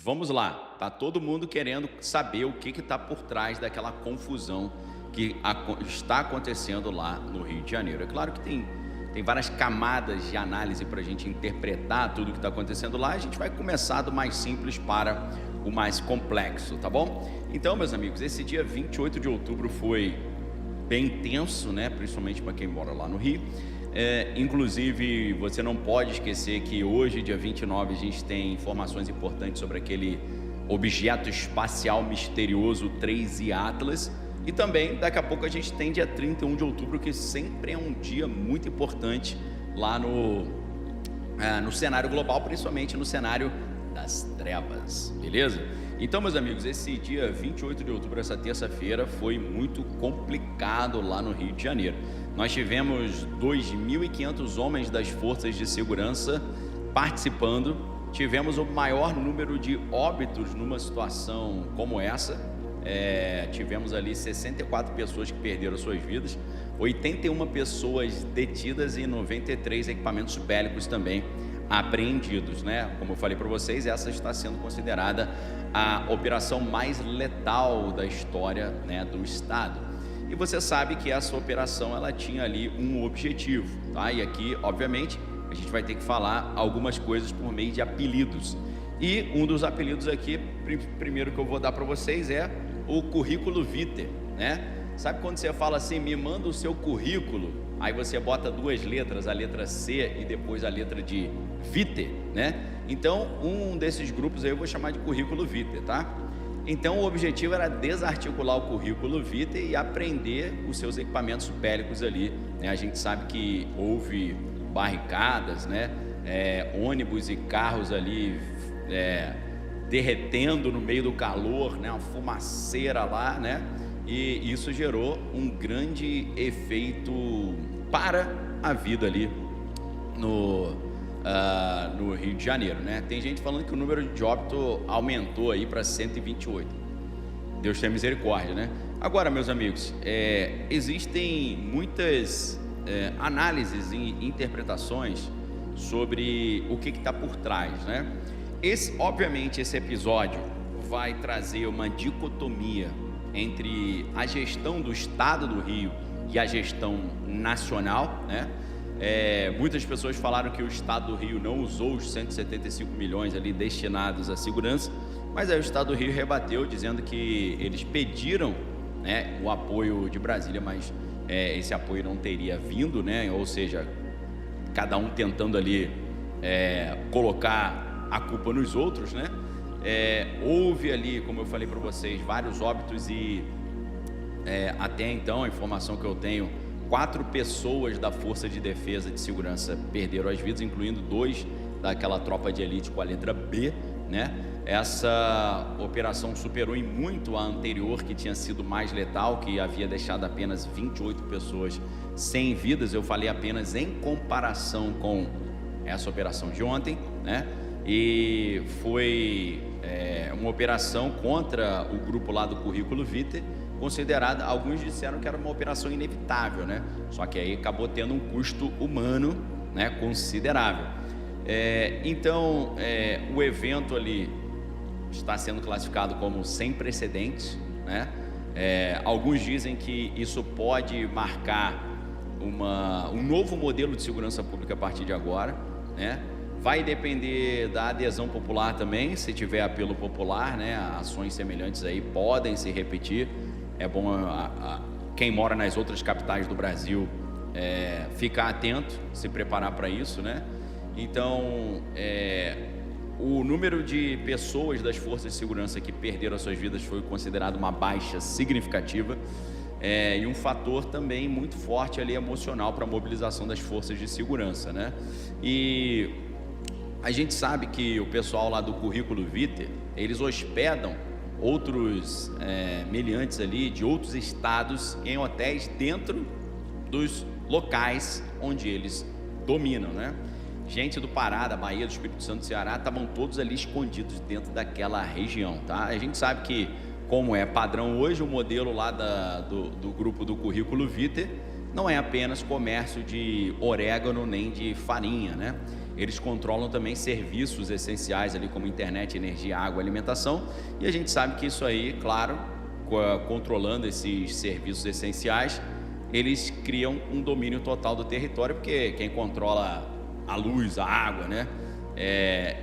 Vamos lá, tá todo mundo querendo saber o que está por trás daquela confusão que está acontecendo lá no Rio de Janeiro. É claro que tem várias camadas de análise para a gente interpretar tudo o que está acontecendo lá. A gente vai começar do mais simples para o mais complexo, tá bom? Então, meus amigos, esse dia 28 de outubro foi bem tenso, né? Principalmente para quem mora lá no Rio. Inclusive, você não pode esquecer que hoje, dia 29, a gente tem informações importantes sobre aquele objeto espacial misterioso 3I Atlas. E também, daqui a pouco, a gente tem dia 31 de outubro, que sempre é um dia muito importante lá no cenário global, principalmente no cenário das trevas, beleza? Então, meus amigos, esse dia 28 de outubro, essa terça-feira, foi muito complicado lá no Rio de Janeiro. Nós tivemos 2.500 homens das forças de segurança participando, tivemos o maior número de óbitos numa situação como essa. Tivemos ali 64 pessoas que perderam suas vidas, 81 pessoas detidas e 93 equipamentos bélicos também apreendidos, né? Como eu falei para vocês, essa está sendo considerada a operação mais letal da história, né, do estado. E você sabe que essa operação ela tinha ali um objetivo, tá? E aqui, obviamente, a gente vai ter que falar algumas coisas por meio de apelidos. E um dos apelidos aqui, primeiro que eu vou dar para vocês é o currículo vitae, né? Sabe quando você fala assim, me manda o seu currículo, aí você bota duas letras, a letra C e depois a letra de vitae, né? Então, um desses grupos aí eu vou chamar de currículo vitae, tá? Então, o objetivo era desarticular o currículo vitae e apreender os seus equipamentos bélicos ali, né? A gente sabe que houve barricadas, né? Ônibus e carros ali derretendo no meio do calor, né? Uma fumaceira lá, né? E isso gerou um grande efeito para a vida ali no Rio de Janeiro, né? Tem gente falando que o número de óbito aumentou aí para 128. Deus tenha misericórdia, né? Agora, meus amigos, existem muitas análises e interpretações sobre o que está por trás, né? Obviamente, esse episódio vai trazer uma dicotomia entre a gestão do Estado do Rio e a gestão nacional, né? Muitas pessoas falaram que o Estado do Rio não usou os 175 milhões ali destinados à segurança, mas aí o Estado do Rio rebateu, dizendo que eles pediram, né, o apoio de Brasília, mas esse apoio não teria vindo, né? Ou seja, cada um tentando ali colocar a culpa nos outros, né? Houve ali, como eu falei para vocês, vários óbitos e até então a informação que eu tenho, 4 pessoas da Força de Defesa de Segurança perderam as vidas, incluindo 2 daquela tropa de elite com a letra B, né? Essa operação superou em muito a anterior, que tinha sido mais letal, que havia deixado apenas 28 pessoas sem vidas. Eu falei apenas em comparação com essa operação de ontem, né? E foi uma operação contra o grupo lá do currículo vitae, considerada, alguns disseram que era uma operação inevitável, né? Só que aí acabou tendo um custo humano, né, considerável. Então, o evento ali está sendo classificado como sem precedentes, né? Alguns dizem que isso pode marcar um novo modelo de segurança pública a partir de agora, né? Vai depender da adesão popular também, se tiver apelo popular, né? Ações semelhantes aí podem se repetir. É bom quem mora nas outras capitais do Brasil ficar atento, se preparar para isso, né? Então, o número de pessoas das forças de segurança que perderam as suas vidas foi considerado uma baixa significativa, e um fator também muito forte ali emocional para a mobilização das forças de segurança, né? E a gente sabe que o pessoal lá do currículo vitae, eles hospedam outros meliantes ali de outros estados em hotéis dentro dos locais onde eles dominam, né? Gente do Pará, da Bahia, do Espírito Santo, do Ceará, estavam todos ali escondidos dentro daquela região, tá? A gente sabe que, como é padrão hoje, o modelo lá do grupo do currículo vitae não é apenas comércio de orégano nem de farinha, né? eles controlam também serviços essenciais ali como internet, energia, água, alimentação, e a gente sabe que isso aí, claro, controlando esses serviços essenciais, eles criam um domínio total do território, porque quem controla a luz, a água, né,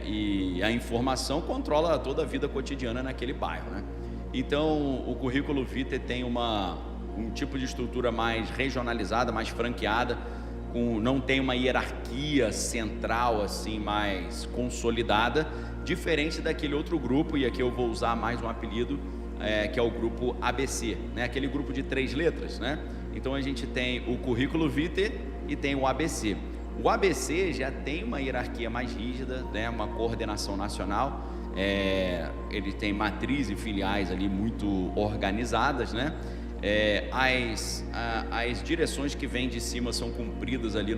e a informação controla toda a vida cotidiana naquele bairro, né? Então, o currículo vitae tem um tipo de estrutura mais regionalizada, mais franqueada, não tem uma hierarquia central assim mais consolidada, diferente daquele outro grupo, e aqui eu vou usar mais um apelido, que é o grupo ABC, né? Aquele grupo de 3 letras, né? Então a gente tem o currículo vitae e tem o ABC. O ABC já tem uma hierarquia mais rígida, né? Uma coordenação nacional, ele tem matriz e filiais ali muito organizadas, né? As direções que vêm de cima são cumpridas ali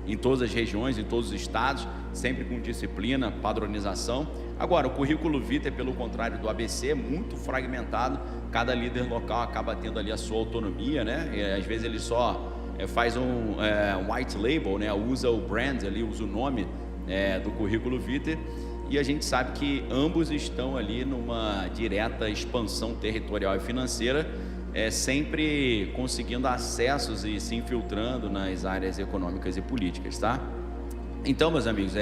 em todas as regiões, em todos os estados, sempre com disciplina, padronização. Agora, o currículo vitae, pelo contrário do ABC, é muito fragmentado, cada líder local acaba tendo ali a sua autonomia, né? Às vezes ele só faz um white label, né? Usa o brand ali, usa o nome do currículo vitae, e a gente sabe que ambos estão ali numa direta expansão territorial e financeira, sempre conseguindo acessos e se infiltrando nas áreas econômicas e políticas, tá? Então, meus amigos,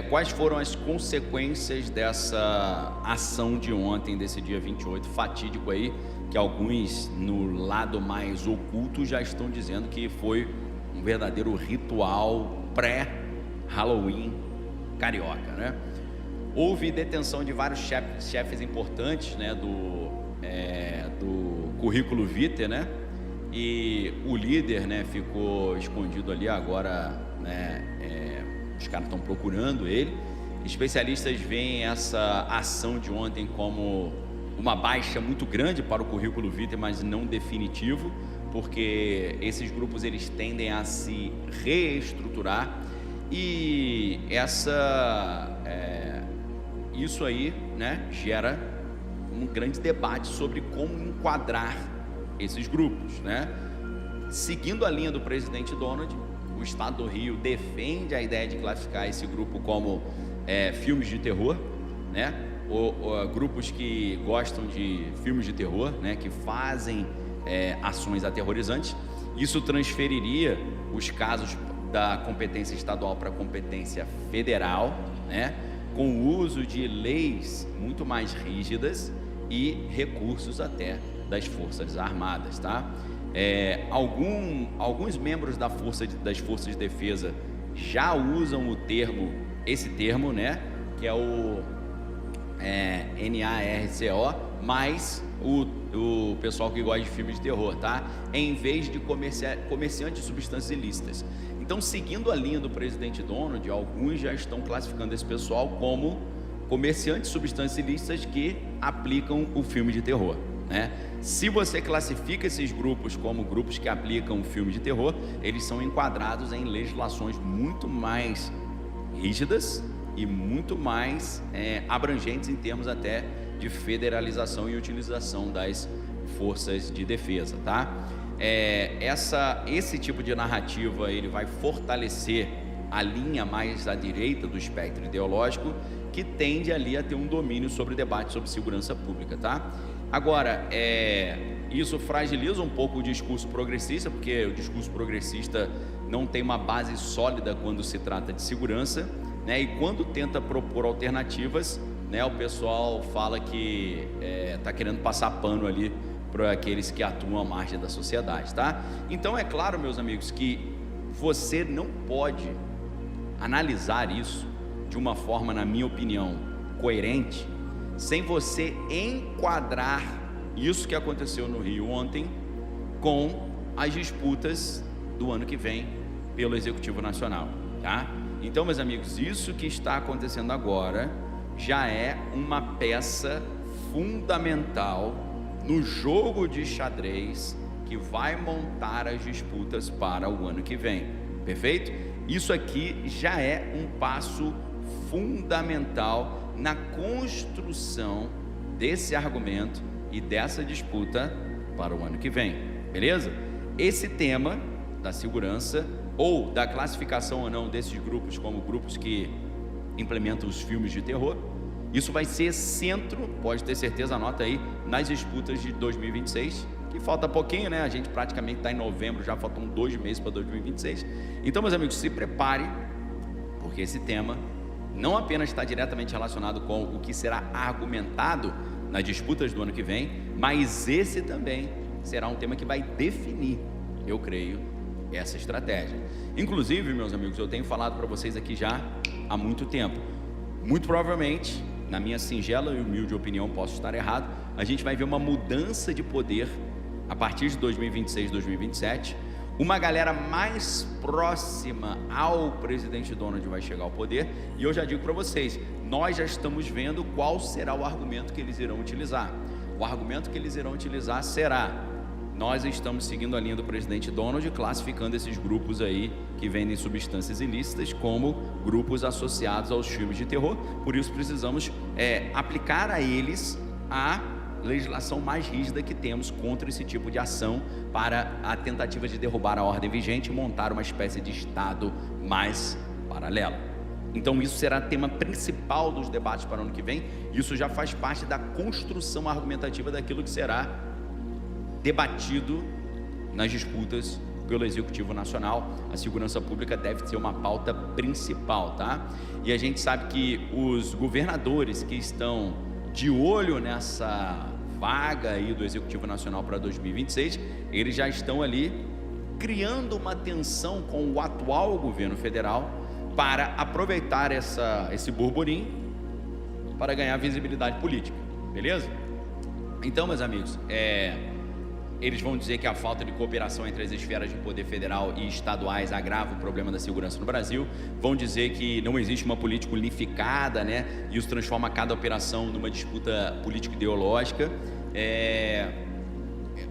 quais foram as consequências dessa ação de ontem, desse dia 28 fatídico aí, que alguns no lado mais oculto já estão dizendo que foi um verdadeiro ritual pré-Halloween carioca, né? Houve detenção de vários chefes importantes, né, do currículo vitae, né? E o líder, né, ficou escondido ali agora, né? Os caras estão procurando ele. Especialistas veem essa ação de ontem como uma baixa muito grande para o currículo vitae, mas não definitivo, porque esses grupos eles tendem a se reestruturar, e isso aí, né, gera um grande debate sobre como enquadrar esses grupos, né? Seguindo a linha do presidente Donald, o Estado do Rio defende a ideia de classificar esse grupo como filmes de terror, né? Ou grupos que gostam de filmes de terror, né? Que fazem ações aterrorizantes. Isso transferiria os casos da competência estadual para a competência federal, né? Com o uso de leis muito mais rígidas e recursos até das Forças Armadas, tá? Alguns membros das Forças de Defesa já usam esse termo, né? Que é o NARCO, mas o pessoal que gosta de filmes de terror, tá? Em vez de comerciante de substâncias ilícitas. Então, seguindo a linha do presidente Donald, alguns já estão classificando esse pessoal como comerciantes de substâncias ilícitas que aplicam o filme de terror, né? Se você classifica esses grupos como grupos que aplicam o filme de terror, eles são enquadrados em legislações muito mais rígidas e muito mais abrangentes em termos até de federalização e utilização das forças de defesa, tá? Esse tipo de narrativa ele vai fortalecer a linha mais à direita do espectro ideológico, que tende ali a ter um domínio sobre o debate sobre segurança pública, tá? Agora, isso fragiliza um pouco o discurso progressista, porque o discurso progressista não tem uma base sólida quando se trata de segurança, né? E quando tenta propor alternativas, né, o pessoal fala que está querendo passar pano ali para aqueles que atuam à margem da sociedade, tá? Então, é claro, meus amigos, que você não pode analisar isso de uma forma, na minha opinião, coerente, sem você enquadrar isso que aconteceu no Rio ontem com as disputas do ano que vem pelo Executivo Nacional, tá? Então, meus amigos, isso que está acontecendo agora já é uma peça fundamental no jogo de xadrez que vai montar as disputas para o ano que vem, perfeito? Isso aqui já é um passo fundamental na construção desse argumento e dessa disputa para o ano que vem, beleza? Esse tema da segurança ou da classificação ou não desses grupos como grupos que implementam os filmes de terror. Isso vai ser centro, pode ter certeza, anota aí, nas disputas de 2026, que falta pouquinho, né? A gente praticamente está em novembro, já faltam 2 meses para 2026. Então, meus amigos, se prepare, porque esse tema não apenas está diretamente relacionado com o que será argumentado nas disputas do ano que vem, mas esse também será um tema que vai definir, eu creio, essa estratégia. Inclusive, meus amigos, eu tenho falado para vocês aqui já há muito tempo, muito provavelmente, na minha singela e humilde opinião, posso estar errado, a gente vai ver uma mudança de poder a partir de 2026, 2027. Uma galera mais próxima ao presidente Donald vai chegar ao poder, e eu já digo para vocês, nós já estamos vendo qual será o argumento que eles irão utilizar. O argumento que eles irão utilizar será: nós estamos seguindo a linha do presidente Donald, classificando esses grupos aí que vendem substâncias ilícitas como grupos associados aos filmes de terror, por isso precisamos aplicar a eles a legislação mais rígida que temos contra esse tipo de ação, para a tentativa de derrubar a ordem vigente e montar uma espécie de Estado mais paralelo. Então isso será tema principal dos debates para o ano que vem. Isso já faz parte da construção argumentativa daquilo que será debatido nas disputas pelo Executivo Nacional. A segurança pública deve ser uma pauta principal, tá? E a gente sabe que os governadores que estão de olho nessa vaga aí do Executivo Nacional para 2026, eles já estão ali criando uma tensão com o atual governo federal para aproveitar esse burburinho para ganhar visibilidade política, beleza? Então, meus amigos, eles vão dizer que a falta de cooperação entre as esferas de poder federal e estaduais agrava o problema da segurança no Brasil. Vão dizer que não existe uma política unificada, né? E isso transforma cada operação numa disputa político-ideológica.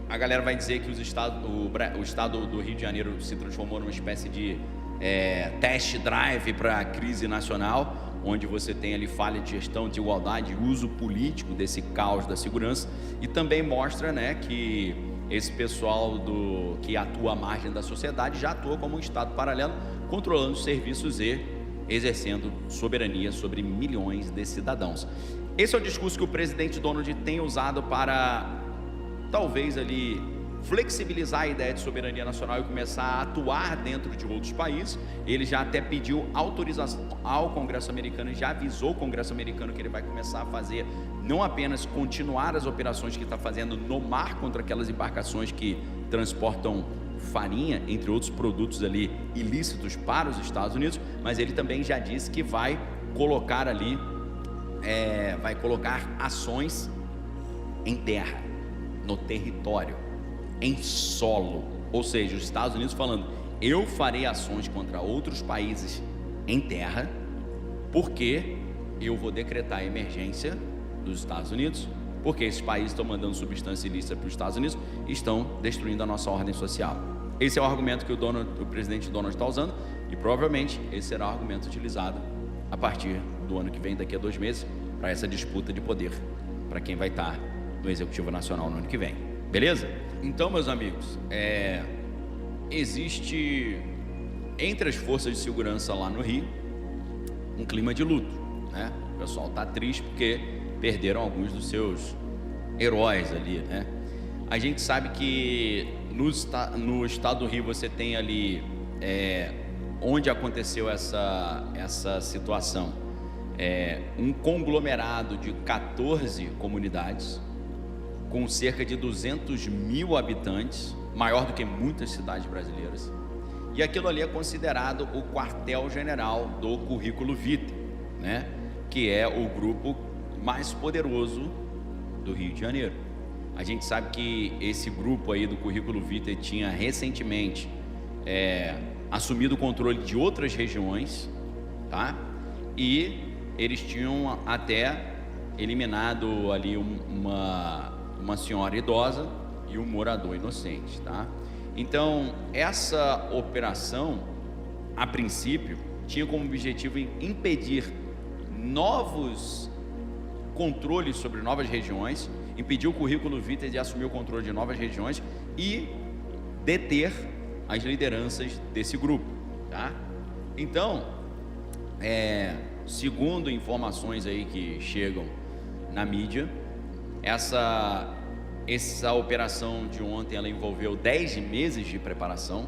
A galera vai dizer que o estado do Rio de Janeiro se transformou numa espécie de test drive para a crise nacional, onde você tem ali falha de gestão, de igualdade, uso político desse caos da segurança. E também mostra, né, que esse pessoal que atua à margem da sociedade já atua como um Estado paralelo, controlando os serviços e exercendo soberania sobre milhões de cidadãos. Esse é o discurso que o presidente Donald tem usado para, talvez ali, flexibilizar a ideia de soberania nacional e começar a atuar dentro de outros países. Ele já até pediu autorização ao Congresso americano e já avisou o Congresso americano que ele vai começar a fazer, não apenas continuar as operações que está fazendo no mar contra aquelas embarcações que transportam farinha, entre outros produtos ali ilícitos para os Estados Unidos, mas ele também já disse que vai colocar ali, vai colocar ações em terra, no território, em solo, ou seja, os Estados Unidos falando: eu farei ações contra outros países em terra, porque eu vou decretar a emergência dos Estados Unidos, porque esses países estão mandando substância ilícita para os Estados Unidos e estão destruindo a nossa ordem social. Esse é o argumento que o presidente Donald está usando, e provavelmente esse será o argumento utilizado a partir do ano que vem, daqui a 2 meses, para essa disputa de poder, para quem vai estar no Executivo Nacional no ano que vem, beleza? Então, meus amigos, existe entre as forças de segurança lá no Rio um clima de luto, né? O pessoal está triste porque perderam alguns dos seus heróis ali, né? A gente sabe que no estado do Rio você tem ali, onde aconteceu essa situação, um conglomerado de 14 comunidades, com cerca de 200 mil habitantes, maior do que muitas cidades brasileiras, e aquilo ali é considerado o quartel-general do Currículo Vitae, né? Que é o grupo mais poderoso do Rio de Janeiro. A gente sabe que esse grupo aí do Currículo Vitae tinha recentemente assumido o controle de outras regiões, tá? E eles tinham até eliminado ali uma senhora idosa e um morador inocente, tá? Então, essa operação, a princípio, tinha como objetivo impedir novos controles sobre novas regiões, impedir o Currículo Vitae de assumir o controle de novas regiões e deter as lideranças desse grupo, tá? Então, segundo informações aí que chegam na mídia, essa operação de ontem, ela envolveu 10 meses de preparação.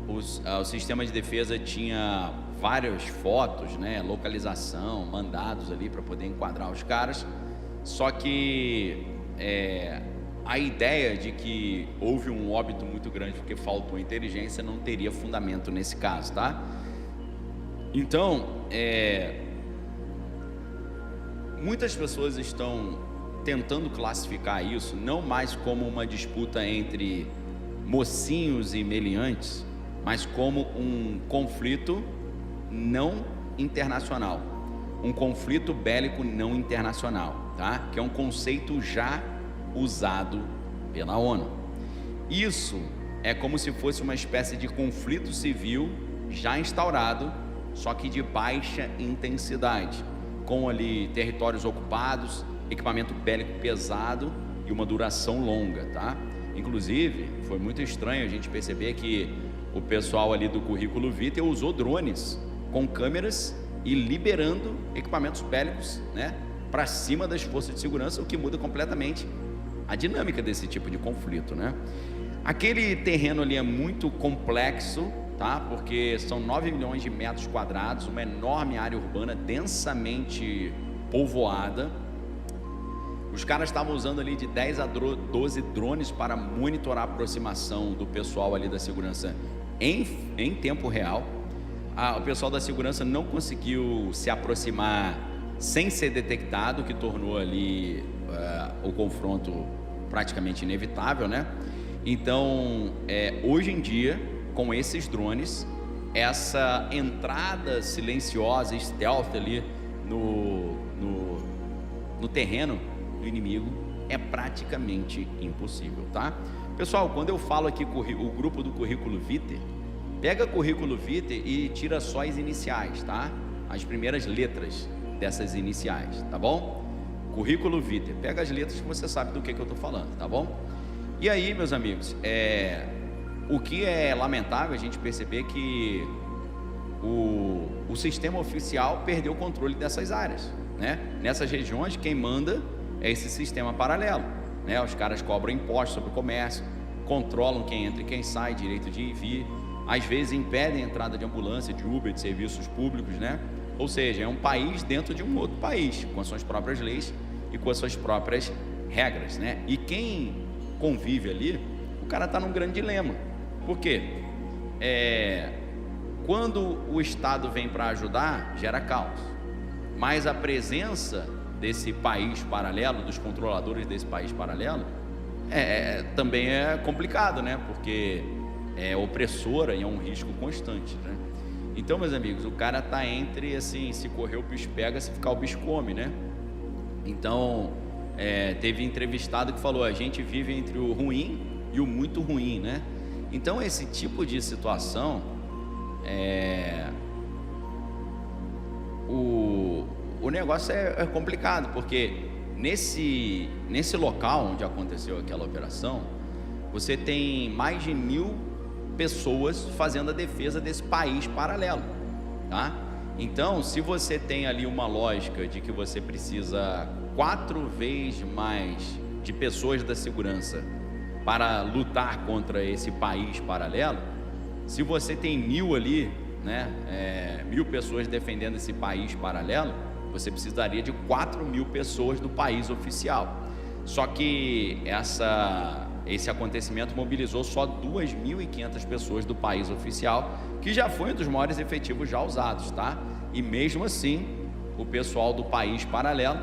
O sistema de defesa tinha várias fotos, né, localização, mandados ali para poder enquadrar os caras. Só que a ideia de que houve um óbito muito grande porque faltou inteligência não teria fundamento nesse caso, tá? Então, muitas pessoas estão tentando classificar isso não mais como uma disputa entre mocinhos e meliantes, mas como um conflito não internacional, um conflito bélico não internacional, tá? Que é um conceito já usado pela ONU. Isso é como se fosse uma espécie de conflito civil já instaurado, só que de baixa intensidade, com ali territórios ocupados, equipamento bélico pesado e uma duração longa, tá? Inclusive, foi muito estranho a gente perceber que o pessoal ali do Currículo Vitae usou drones com câmeras e liberando equipamentos bélicos, né, para cima das forças de segurança, o que muda completamente a dinâmica desse tipo de conflito, né? Aquele terreno ali é muito complexo, tá? Porque são 9 milhões de metros quadrados, uma enorme área urbana densamente povoada. Os caras estavam usando ali de 10 a 12 drones para monitorar a aproximação do pessoal ali da segurança em tempo real. O pessoal da segurança não conseguiu se aproximar sem ser detectado, o que tornou ali o confronto praticamente inevitável, né? Então, hoje em dia, com esses drones, essa entrada silenciosa, stealth ali no terreno do inimigo é praticamente impossível, tá? Pessoal, quando eu falo aqui o grupo do Currículo Vitae, pega Currículo Vitae e tira só as iniciais, tá? As primeiras letras dessas iniciais, tá bom? Currículo Vitae, pega as letras que você sabe do que eu tô falando, tá bom? E aí, meus amigos, o que é lamentável a gente perceber que o sistema oficial perdeu o controle dessas áreas, né? Nessas regiões, quem manda é esse sistema paralelo, né? Os caras cobram impostos sobre o comércio, controlam quem entra e quem sai, direito de ir e vir, às vezes impedem a entrada de ambulância, de Uber, de serviços públicos, né? Ou seja, é um país dentro de um outro país, com as suas próprias leis e com as suas próprias regras, né? E quem convive ali, o cara está num grande dilema. Por quê? Quando o Estado vem para ajudar, gera caos. Mas a presença desse país paralelo, dos controladores desse país paralelo, também é complicado, né? Porque é opressora e é um risco constante, né? Então, meus amigos, o cara está entre, assim, se correr o bicho pega, se ficar o bicho come, né? Então, teve entrevistado que falou, a gente vive entre o ruim e o muito ruim, né? Então, esse tipo de situação, o negócio é complicado, porque nesse local onde aconteceu aquela operação, você tem mais de 1.000 pessoas fazendo a defesa desse país paralelo, tá? Então, se você tem ali uma lógica de que você precisa 4 vezes mais de pessoas da segurança para lutar contra esse país paralelo, se você tem 1.000 ali, né, 1.000 pessoas defendendo esse país paralelo, você precisaria de 4.000 pessoas do país oficial. Só que esse acontecimento mobilizou só 2.500 pessoas do país oficial, que já foi um dos maiores efetivos já usados, tá? E mesmo assim, o pessoal do país paralelo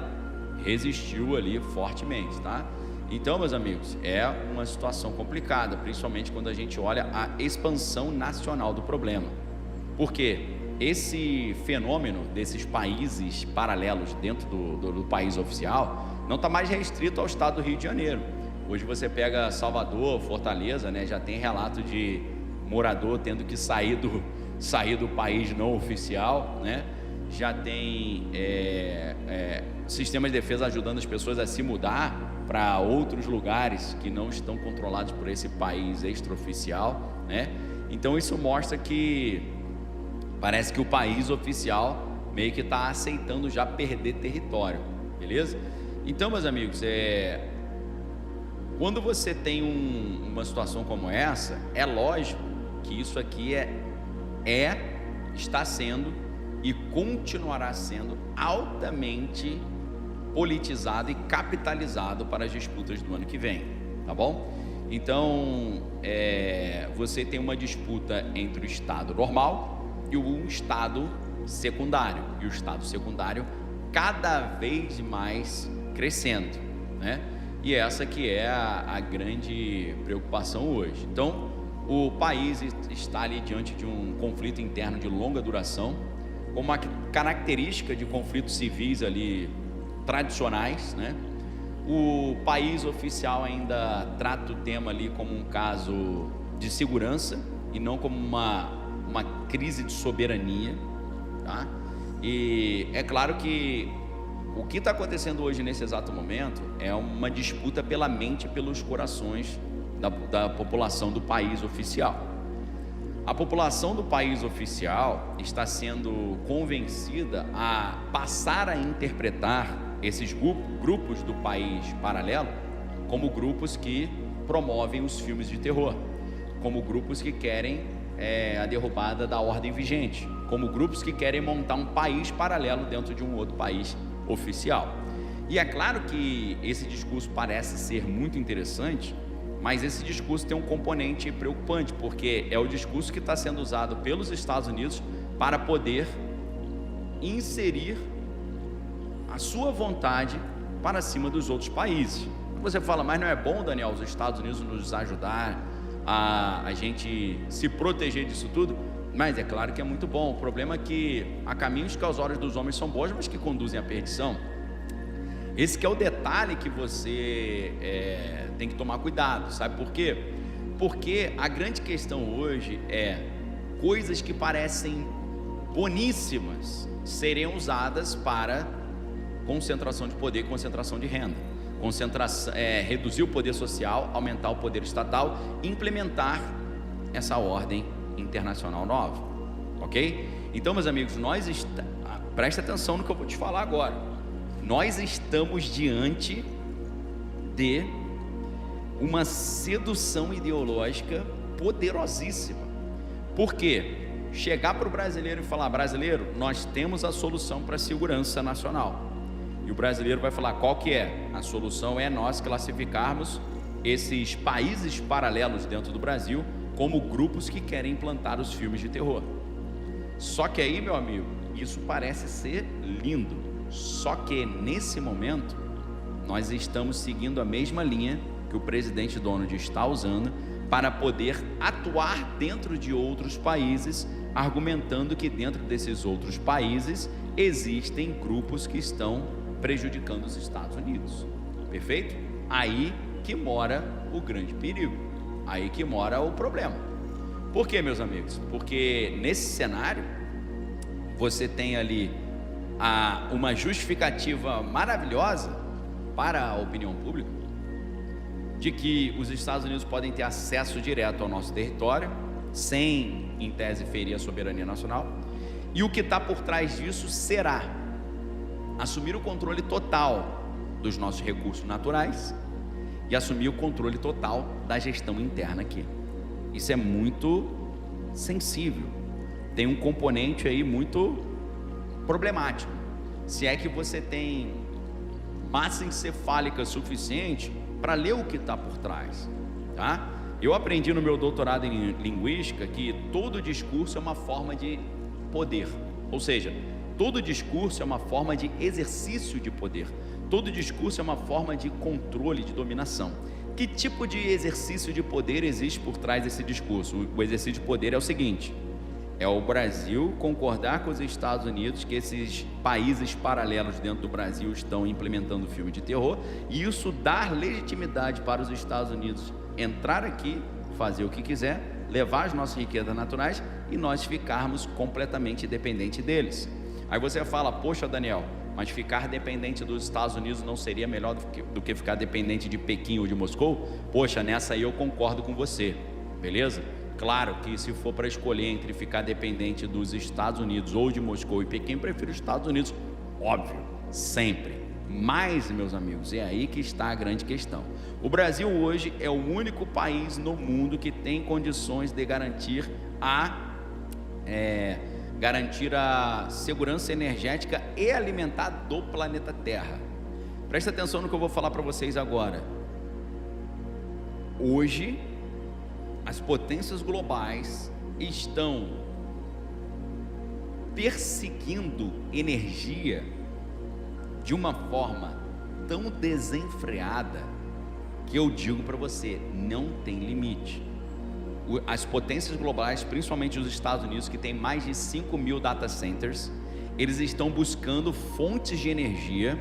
resistiu ali fortemente, tá? Então, meus amigos, é uma situação complicada, principalmente quando a gente olha a expansão nacional do problema. Porque esse fenômeno desses países paralelos dentro do país oficial não está mais restrito ao estado do Rio de Janeiro. Hoje você pega Salvador, Fortaleza, né, já tem relato de morador tendo que sair do país não oficial, né? Já tem sistemas de defesa ajudando as pessoas a se mudar para outros lugares que não estão controlados por esse país extraoficial, né? Então isso mostra que parece que o país oficial meio que está aceitando já perder território, beleza? Então, meus amigos, quando você tem uma situação como essa, é lógico que isso aqui está sendo e continuará sendo altamente politizado e capitalizado para as disputas do ano que vem, tá bom? Então, você tem uma disputa entre o Estado normal e o Estado secundário, e o Estado secundário cada vez mais crescendo, né? E essa que é a grande preocupação hoje. Então, o país está ali diante de um conflito interno de longa duração, com uma característica de conflitos civis ali tradicionais, né? O país oficial ainda trata o tema ali como um caso de segurança e não como uma crise de soberania, tá? E é claro que o que está acontecendo hoje nesse exato momento é uma disputa pela mente e pelos corações da população do país oficial. A população do país oficial está sendo convencida a passar a interpretar esses grupos do país paralelo como grupos que promovem os filmes de terror, como grupos que querem a derrubada da ordem vigente, como grupos que querem montar um país paralelo dentro de um outro país oficial. E é claro que esse discurso parece ser muito interessante, mas esse discurso tem um componente preocupante, porque é o discurso que está sendo usado pelos Estados Unidos para poder inserir a sua vontade para cima dos outros países. Você fala, mas não é bom, Daniel, os Estados Unidos nos ajudar a gente se proteger disso tudo? Mas é claro que é muito bom. O problema é que há caminhos que aos olhos dos homens são bons, mas que conduzem à perdição. Esse que é o detalhe que você tem que tomar cuidado, sabe por quê? Porque a grande questão hoje é coisas que parecem boníssimas serem usadas para concentração de poder e concentração de renda, reduzir o poder social, aumentar o poder estatal, implementar essa ordem internacional nova, ok? Então, meus amigos, presta atenção no que eu vou te falar agora. Nós estamos diante de uma sedução ideológica poderosíssima. Por quê? Chegar para o brasileiro e falar, brasileiro, nós temos a solução para a segurança nacional. E o brasileiro vai falar, qual que é? A solução é nós classificarmos esses países paralelos dentro do Brasil como grupos que querem implantar os filmes de terror. Só que aí, meu amigo, isso parece ser lindo. Só que nesse momento, nós estamos seguindo a mesma linha que o presidente Donald está usando para poder atuar dentro de outros países, argumentando que dentro desses outros países existem grupos que estão prejudicando os Estados Unidos. Perfeito? Aí que mora o grande perigo, aí que mora o problema. Por quê, meus amigos? Porque nesse cenário você tem ali uma justificativa maravilhosa para a opinião pública de que os Estados Unidos podem ter acesso direto ao nosso território sem, em tese, ferir a soberania nacional, e o que está por trás disso será assumir o controle total dos nossos recursos naturais e assumir o controle total da gestão interna aqui. Isso é muito sensível, tem um componente aí muito problemático. Se é que você tem massa encefálica suficiente para ler o que está por trás, tá? Eu aprendi no meu doutorado em linguística que todo discurso é uma forma de poder, ou seja, todo discurso é uma forma de exercício de poder, todo discurso é uma forma de controle, de dominação. Que tipo de exercício de poder existe por trás desse discurso? O exercício de poder é o seguinte: é o Brasil concordar com os Estados Unidos que esses países paralelos dentro do Brasil estão implementando filme de terror, e isso dar legitimidade para os Estados Unidos entrar aqui, fazer o que quiser, levar as nossas riquezas naturais e nós ficarmos completamente dependentes deles. Aí você fala, poxa, Daniel, mas ficar dependente dos Estados Unidos não seria melhor do que ficar dependente de Pequim ou de Moscou? Poxa, nessa aí eu concordo com você, beleza? Claro que se for para escolher entre ficar dependente dos Estados Unidos ou de Moscou e Pequim, prefiro os Estados Unidos, óbvio, sempre. Mas, meus amigos, é aí que está a grande questão. O Brasil hoje é o único país no mundo que tem condições de garantir a segurança energética e alimentar do planeta Terra. Presta atenção no que eu vou falar para vocês agora. Hoje, as potências globais estão perseguindo energia de uma forma tão desenfreada que eu digo para você, não tem limite. As potências globais, principalmente os Estados Unidos, que tem mais de 5.000 data centers, eles estão buscando fontes de energia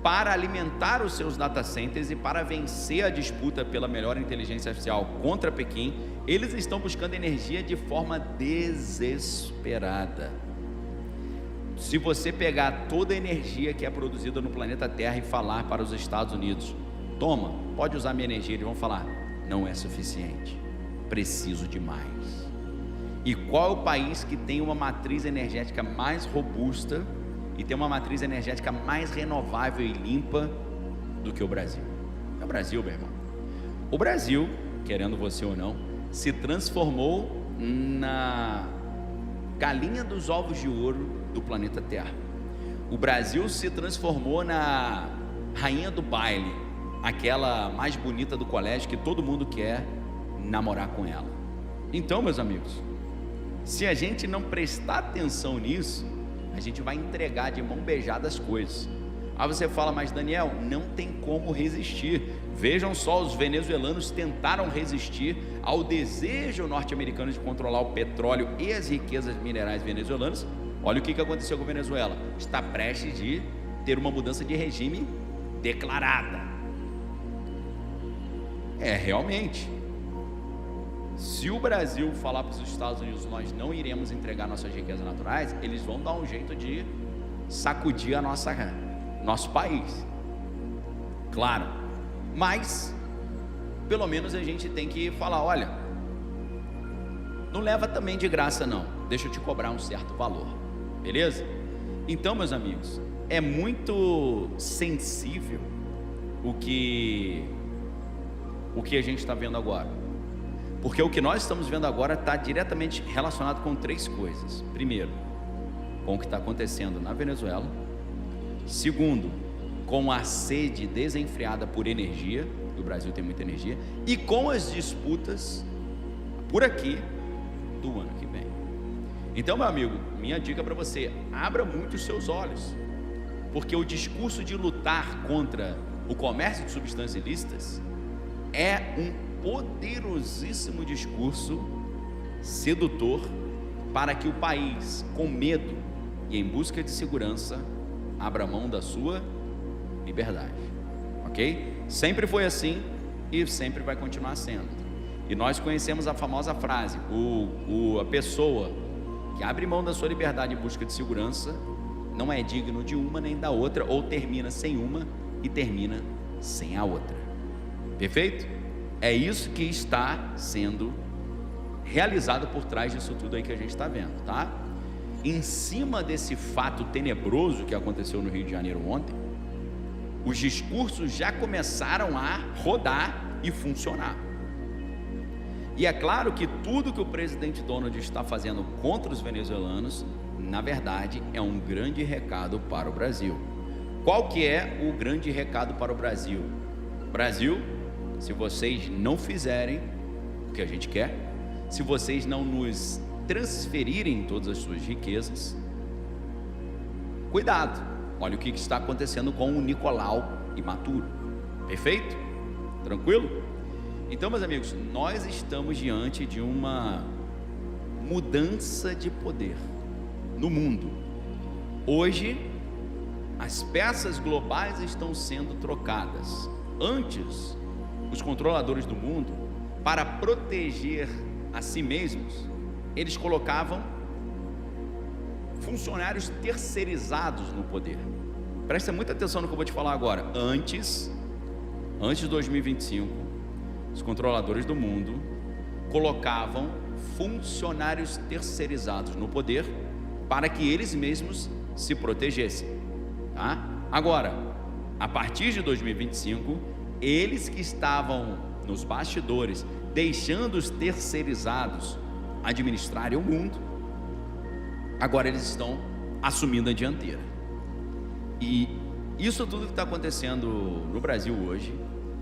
para alimentar os seus data centers e para vencer a disputa pela melhor inteligência artificial contra Pequim. Eles estão buscando energia de forma desesperada. Se você pegar toda a energia que é produzida no planeta Terra e falar para os Estados Unidos, toma, pode usar minha energia, eles vão falar, não é suficiente, preciso de mais. E qual é o país que tem uma matriz energética mais robusta e tem uma matriz energética mais renovável e limpa do que o Brasil? É o Brasil, meu irmão. O Brasil, querendo você ou não, se transformou na galinha dos ovos de ouro do planeta Terra. O Brasil se transformou na rainha do baile, aquela mais bonita do colégio que todo mundo quer namorar com ela. Então, meus amigos, se a gente não prestar atenção nisso, a gente vai entregar de mão beijada as coisas. Aí você fala, mas Daniel, não tem como resistir. Vejam só, os venezuelanos tentaram resistir ao desejo norte-americano de controlar o petróleo e as riquezas minerais venezuelanas. Olha o que aconteceu com a Venezuela. Está prestes de ter uma mudança de regime declarada. Realmente. Se o Brasil falar para os Estados Unidos, nós não iremos entregar nossas riquezas naturais, eles vão dar um jeito de sacudir nosso país. Claro. Mas, pelo menos a gente tem que falar, olha, não leva também de graça não, deixa eu te cobrar um certo valor, beleza? Então, meus amigos, é muito sensível o que a gente está vendo agora, porque o que nós estamos vendo agora está diretamente relacionado com três coisas. Primeiro, com o que está acontecendo na Venezuela. Segundo, com a sede desenfreada por energia, o Brasil tem muita energia, e com as disputas por aqui do ano que vem. Então, meu amigo, minha dica para você, abra muito os seus olhos, porque o discurso de lutar contra o comércio de substâncias ilícitas é um poderosíssimo discurso sedutor para que o país, com medo e em busca de segurança, abra mão da sua liberdade, ok? Sempre foi assim e sempre vai continuar sendo. E nós conhecemos a famosa frase, a pessoa que abre mão da sua liberdade em busca de segurança não é digno de uma nem da outra, ou termina sem uma e termina sem a outra. Perfeito? É isso que está sendo realizado por trás disso tudo aí que a gente está vendo, tá? Em cima desse fato tenebroso que aconteceu no Rio de Janeiro ontem, os discursos já começaram a rodar e funcionar. E é claro que tudo que o presidente Donald está fazendo contra os venezuelanos, na verdade, é um grande recado para o Brasil. Qual que é o grande recado para o Brasil? Brasil, se vocês não fizerem o que a gente quer, se vocês não nos transferirem todas as suas riquezas, cuidado, olha o que está acontecendo com o Nicolau e Maduro. Perfeito? Tranquilo? Então, meus amigos, nós estamos diante de uma mudança de poder no mundo. Hoje, as peças globais estão sendo trocadas. Antes, os controladores do mundo, para proteger a si mesmos, eles colocavam funcionários terceirizados no poder. Presta muita atenção no que eu vou te falar agora. Antes de 2025, os controladores do mundo colocavam funcionários terceirizados no poder para que eles mesmos se protegessem, tá? Agora, a partir de 2025, eles que estavam nos bastidores, deixando os terceirizados administrarem o mundo, agora eles estão assumindo a dianteira. E isso tudo que está acontecendo no Brasil hoje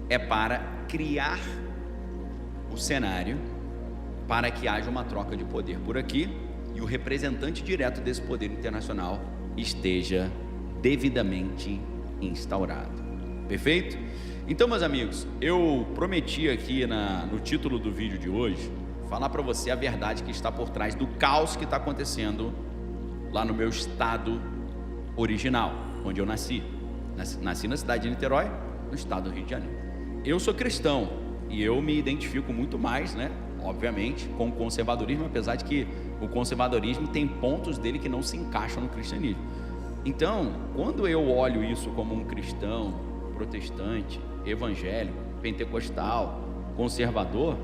é para criar o cenário para que haja uma troca de poder por aqui e o representante direto desse poder internacional esteja devidamente instaurado. Perfeito? Então, meus amigos, eu prometi aqui no título do vídeo de hoje falar para você a verdade que está por trás do caos que está acontecendo lá no meu estado original, onde eu nasci. Nasci na cidade de Niterói, no estado do Rio de Janeiro. Eu sou cristão e eu me identifico muito mais, né, obviamente, com o conservadorismo, apesar de que o conservadorismo tem pontos dele que não se encaixam no cristianismo. Então, quando eu olho isso como um cristão, protestante, evangélico, pentecostal, conservador,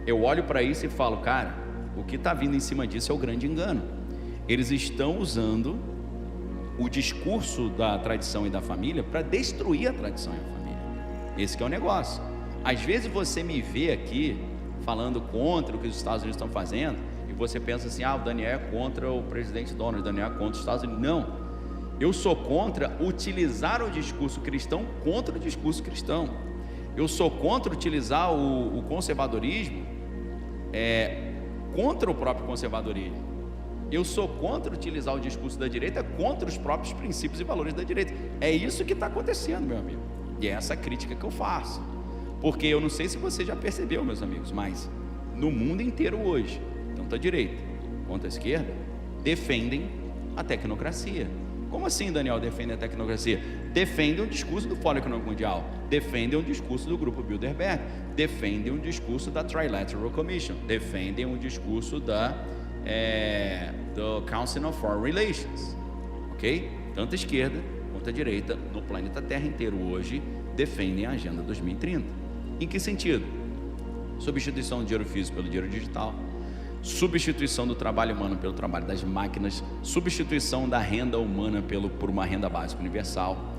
eu olho para isso e falo, cara, o que está vindo em cima disso é o grande engano. Eles estão usando o discurso da tradição e da família para destruir a tradição e a família. Esse que é o negócio. Às vezes você me vê aqui falando contra o que os Estados Unidos estão fazendo e você pensa assim, o Daniel é contra o presidente Donald, o Daniel é contra os Estados Unidos. Não, eu sou contra utilizar o discurso cristão contra o discurso cristão. Eu sou contra utilizar o conservadorismo contra o próprio conservadorismo. Eu sou contra utilizar o discurso da direita contra os próprios princípios e valores da direita. É isso que está acontecendo, meu amigo. E é essa crítica que eu faço. Porque eu não sei se você já percebeu, meus amigos, mas no mundo inteiro hoje, tanto a direita quanto a esquerda, defendem a tecnocracia. Como assim, Daniel, defendem a tecnocracia? Defendem o discurso do Fórum Econômico Mundial, defendem o discurso do Grupo Bilderberg, defendem o discurso da Trilateral Commission, defendem o discurso do Council on Foreign Relations, ok? Tanto a esquerda quanto a direita no planeta Terra inteiro hoje defendem a Agenda 2030. Em que sentido? Substituição do dinheiro físico pelo dinheiro digital, substituição do trabalho humano pelo trabalho das máquinas, substituição da renda humana por uma renda básica universal,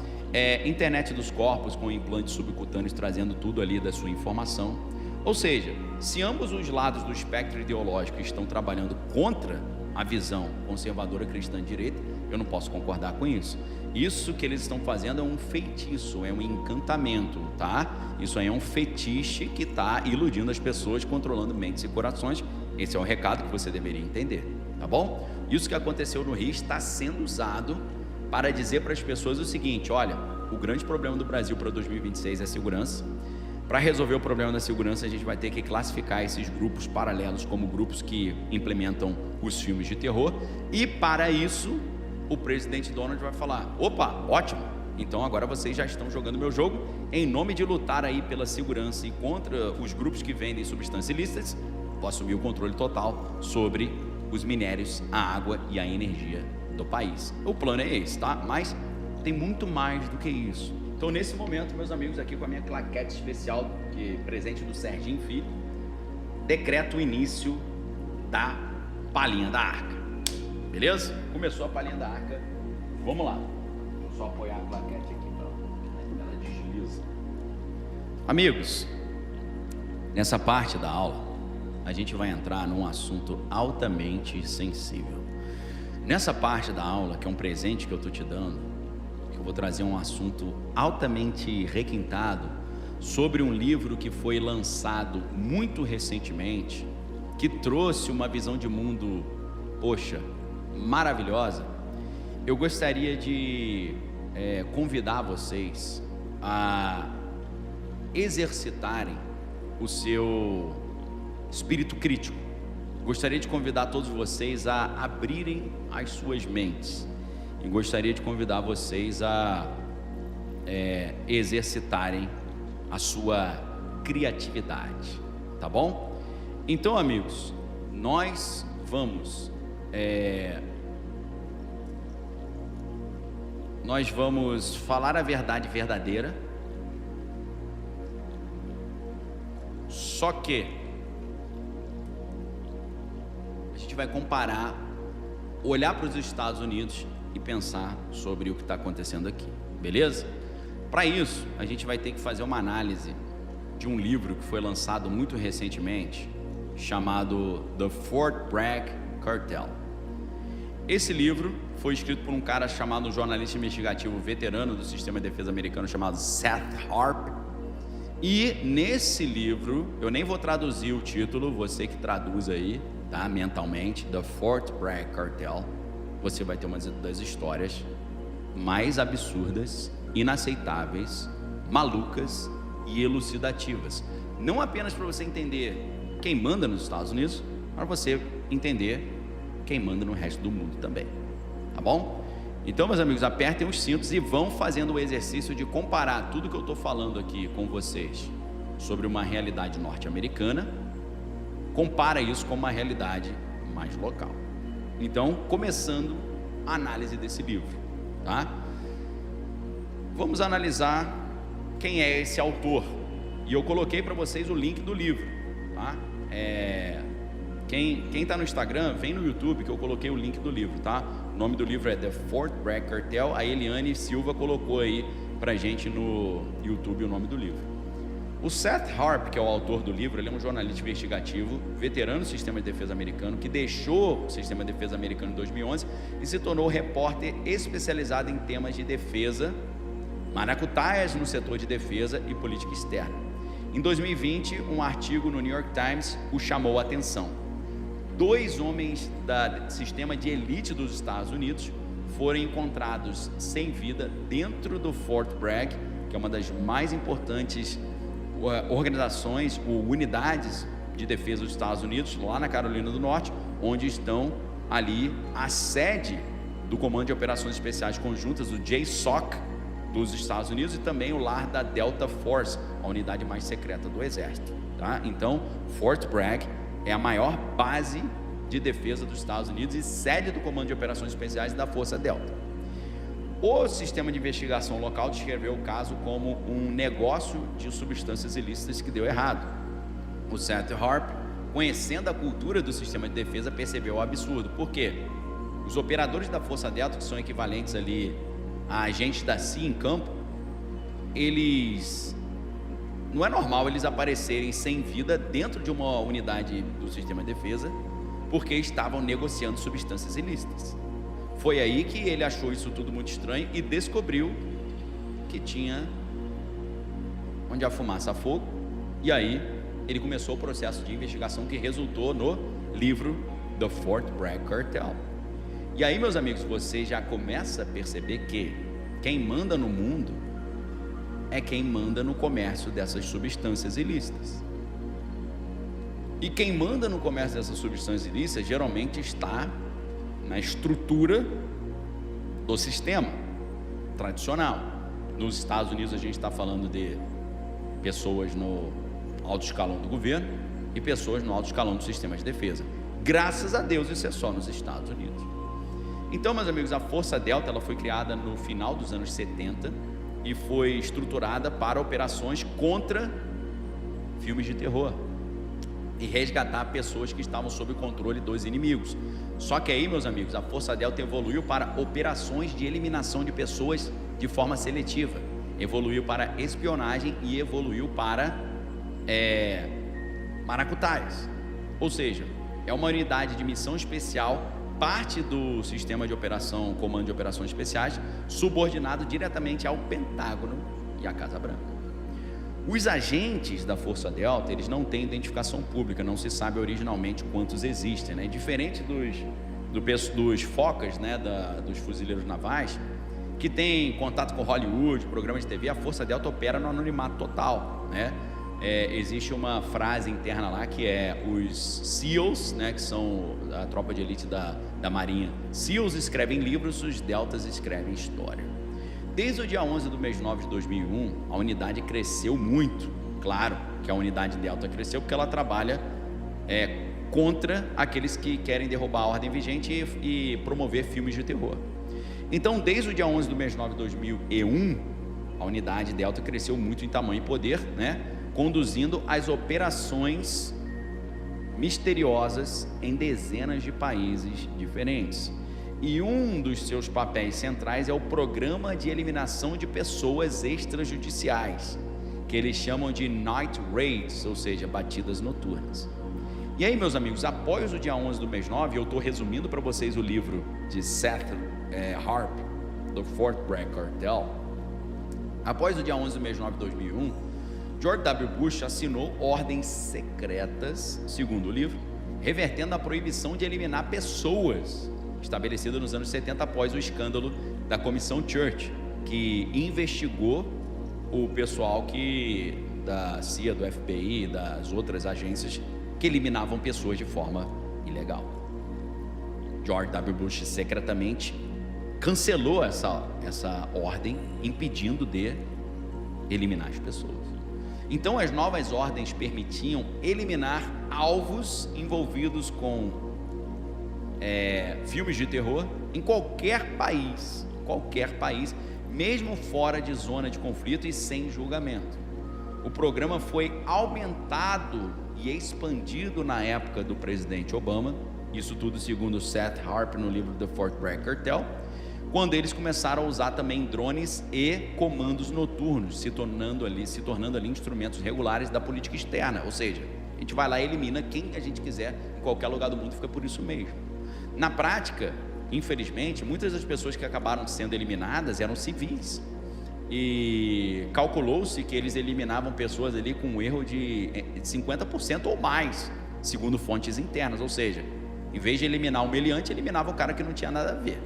internet dos corpos com implantes subcutâneos trazendo tudo ali da sua informação. Ou seja, se ambos os lados do espectro ideológico estão trabalhando contra a visão conservadora cristã de direita, eu não posso concordar com isso. Isso que eles estão fazendo é um feitiço, é um encantamento, tá? Isso aí é um fetiche que está iludindo as pessoas, controlando mentes e corações. Esse é o recado que você deveria entender, tá bom? Isso que aconteceu no Rio está sendo usado para dizer para as pessoas o seguinte: olha, o grande problema do Brasil para 2026 é a segurança. Para resolver o problema da segurança, a gente vai ter que classificar esses grupos paralelos como grupos que implementam os filmes de terror. E para isso, o presidente Donald vai falar: opa, ótimo, então agora vocês já estão jogando meu jogo. Em nome de lutar aí pela segurança e contra os grupos que vendem substâncias ilícitas, vou assumir o controle total sobre os minérios, a água e a energia do país. O plano é esse, tá? Mas tem muito mais do que isso. Então, nesse momento, meus amigos, aqui com a minha claquete especial, presente do Serginho Filho, decreto o início da palhinha da arca. Beleza? Começou a palhinha da arca. Vamos lá. Deixa eu só apoiar a claquete aqui para ela desliza. Amigos, nessa parte da aula, a gente vai entrar num assunto altamente sensível. Nessa parte da aula, que é um presente que eu estou te dando, eu vou trazer um assunto altamente requintado sobre um livro que foi lançado muito recentemente, que trouxe uma visão de mundo, poxa, maravilhosa. Eu gostaria de convidar vocês a exercitarem o seu espírito crítico. Gostaria de convidar todos vocês a abrirem as suas mentes. E gostaria de convidar vocês a exercitarem a sua criatividade, tá bom? Então, amigos, nós vamos falar a verdade verdadeira, só que vai comparar, olhar para os Estados Unidos e pensar sobre o que está acontecendo aqui, beleza? Para isso, a gente vai ter que fazer uma análise de um livro que foi lançado muito recentemente, chamado The Fort Bragg Cartel. Esse livro foi escrito por um cara chamado, um jornalista investigativo veterano do sistema de defesa americano, chamado Seth Harp. E nesse livro, eu nem vou traduzir o título, você que traduz aí, tá, mentalmente, The Fort Bragg Cartel, você vai ter uma das histórias mais absurdas, inaceitáveis, malucas e elucidativas. Não apenas para você entender quem manda nos Estados Unidos, para você entender quem manda no resto do mundo também, tá bom? Então, meus amigos, apertem os cintos e vão fazendo o exercício de comparar tudo que eu estou falando aqui com vocês sobre uma realidade norte-americana, compara isso com uma realidade mais local. Então, começando a análise desse livro, tá? Vamos analisar quem é esse autor, e eu coloquei para vocês o link do livro, tá? Quem está no Instagram, vem no YouTube que eu coloquei o link do livro, tá? O nome do livro é The Fort Bragg Cartel. A Eliane Silva colocou aí pra gente no YouTube o nome do livro. O Seth Harp, que é o autor do livro, ele é um jornalista investigativo, veterano do sistema de defesa americano, que deixou o sistema de defesa americano em 2011 e se tornou repórter especializado em temas de defesa, maracutaias no setor de defesa e política externa. Em 2020, um artigo no New York Times o chamou a atenção. 2 homens do sistema de elite dos Estados Unidos foram encontrados sem vida dentro do Fort Bragg, que é uma das mais importantes organizações ou unidades de defesa dos Estados Unidos, lá na Carolina do Norte, onde estão ali a sede do Comando de Operações Especiais Conjuntas, o JSOC dos Estados Unidos, e também o lar da Delta Force, a unidade mais secreta do Exército, tá? Então, Fort Bragg é a maior base de defesa dos Estados Unidos e sede do Comando de Operações Especiais da Força Delta. O sistema de investigação local descreveu o caso como um negócio de substâncias ilícitas que deu errado. O Seth Harp, conhecendo a cultura do sistema de defesa, percebeu o absurdo. Por quê? Os operadores da Força Delta, que são equivalentes ali a agentes da CIA em campo, não é normal eles aparecerem sem vida dentro de uma unidade do sistema de defesa, porque estavam negociando substâncias ilícitas. Foi aí que ele achou isso tudo muito estranho e descobriu que tinha onde a fumaça a fogo, e aí ele começou o processo de investigação que resultou no livro The Fort Bragg Cartel. E aí, meus amigos, você já começa a perceber que quem manda no mundo é quem manda no comércio dessas substâncias ilícitas. E quem manda no comércio dessas substâncias ilícitas geralmente está na estrutura do sistema tradicional. Nos Estados Unidos a gente está falando de pessoas no alto escalão do governo e pessoas no alto escalão do sistema de defesa. Graças a Deus isso é só nos Estados Unidos. Então, meus amigos, a Força Delta ela foi criada no final dos anos 70 e foi estruturada para operações contra filmes de terror e resgatar pessoas que estavam sob o controle dos inimigos. Só que aí, meus amigos, a Força Delta evoluiu para operações de eliminação de pessoas de forma seletiva, evoluiu para espionagem e evoluiu para maracutaias. Ou seja, é uma unidade de missão especial, parte do sistema de operação, Comando de Operações Especiais, subordinado diretamente ao Pentágono e à Casa Branca. Os agentes da Força Delta, eles não têm identificação pública, não se sabe originalmente quantos existem, né? Diferente dos focas, né, dos fuzileiros navais, que tem contato com Hollywood, programas de TV, a Força Delta opera no anonimato total, né? Existe uma frase interna lá que é os SEALs, né, que são a tropa de elite da Marinha. SEALs escrevem livros, os Deltas escrevem história. Desde o dia 11 do mês 9 de 2001, a unidade cresceu muito. Claro que a unidade Delta cresceu porque ela trabalha contra aqueles que querem derrubar a ordem vigente e promover filmes de terror. Então, desde o dia 11 do mês 9 de 2001, a unidade Delta cresceu muito em tamanho e poder, né, conduzindo as operações misteriosas em dezenas de países diferentes. E um dos seus papéis centrais é o programa de eliminação de pessoas extrajudiciais, que eles chamam de night raids, ou seja, batidas noturnas. E aí, meus amigos, após o dia 11 do mês 9, eu estou resumindo para vocês o livro de Seth Harp, do Fort Bragg Cartel. Após o dia 11 do mês 9 de 2001, George W. Bush assinou ordens secretas, segundo o livro, revertendo a proibição de eliminar pessoas, estabelecida nos anos 70 após o escândalo da Comissão Church, que investigou o pessoal da CIA, do FBI, das outras agências que eliminavam pessoas de forma ilegal. George W. Bush secretamente cancelou essa ordem, impedindo de eliminar as pessoas. Então as novas ordens permitiam eliminar alvos envolvidos com filmes de terror em qualquer país, mesmo fora de zona de conflito e sem julgamento. O programa foi aumentado e expandido na época do presidente Obama, isso tudo segundo Seth Harp no livro The Fort Bragg Cartel, quando eles começaram a usar também drones e comandos noturnos, se tornando ali instrumentos regulares da política externa, ou seja, a gente vai lá e elimina quem a gente quiser em qualquer lugar do mundo, fica por isso mesmo. Na prática, infelizmente, muitas das pessoas que acabaram sendo eliminadas eram civis, e calculou-se que eles eliminavam pessoas ali com um erro de 50% ou mais, segundo fontes internas, ou seja, em vez de eliminar o meliante, eliminava o cara que não tinha nada a ver,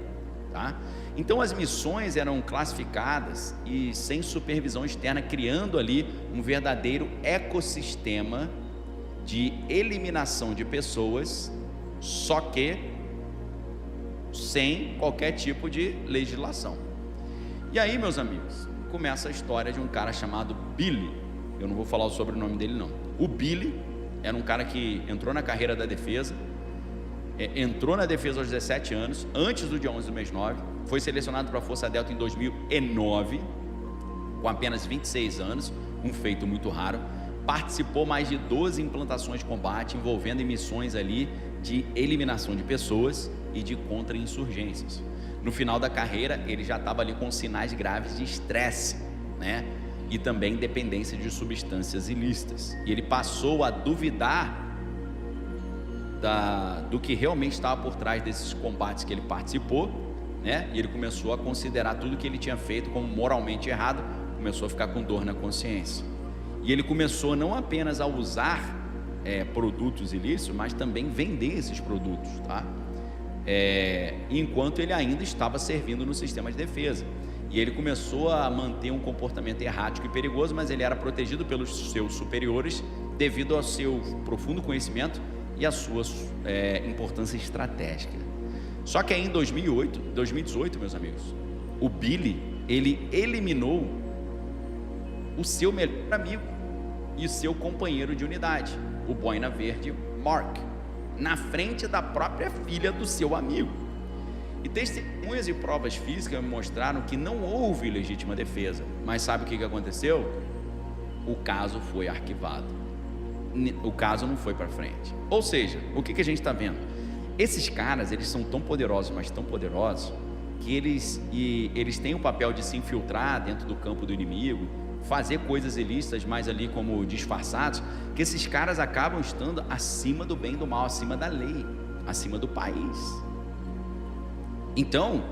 tá? Então as missões eram classificadas e sem supervisão externa, criando ali um verdadeiro ecossistema de eliminação de pessoas, só que sem qualquer tipo de legislação. E aí, meus amigos, começa a história de um cara chamado Billy. Eu não vou falar o sobrenome dele não. O Billy era um cara que entrou na carreira da defesa, entrou na defesa aos 17 anos, antes do dia 11 do mês 9, foi selecionado para a Força Delta em 2009, com apenas 26 anos, um feito muito raro. Participou mais de 12 implantações de combate, envolvendo em missões ali de eliminação de pessoas e de contra-insurgências. No final da carreira, ele já estava ali com sinais graves de estresse, né? E também dependência de substâncias ilícitas. E ele passou a duvidar do que realmente estava por trás desses combates que ele participou, né? E ele começou a considerar tudo que ele tinha feito como moralmente errado, começou a ficar com dor na consciência. E ele começou não apenas a usar produtos ilícitos, mas também vender esses produtos, tá? Enquanto ele ainda estava servindo no sistema de defesa. E ele começou a manter um comportamento errático e perigoso, mas ele era protegido pelos seus superiores devido ao seu profundo conhecimento e à sua importância estratégica. Só que aí em 2018, meus amigos, o Billy, ele eliminou o seu melhor amigo e o seu companheiro de unidade, o Boina Verde Mark, na frente da própria filha do seu amigo. E testemunhas e provas físicas mostraram que não houve legítima defesa. Mas sabe o que aconteceu? O caso foi arquivado. O caso não foi para frente. Ou seja, o que a gente está vendo? Esses caras, eles são tão poderosos, mas tão poderosos, que eles têm o papel de se infiltrar dentro do campo do inimigo, fazer coisas ilícitas, mas ali como disfarçados, que esses caras acabam estando acima do bem e do mal, acima da lei, acima do país. Então,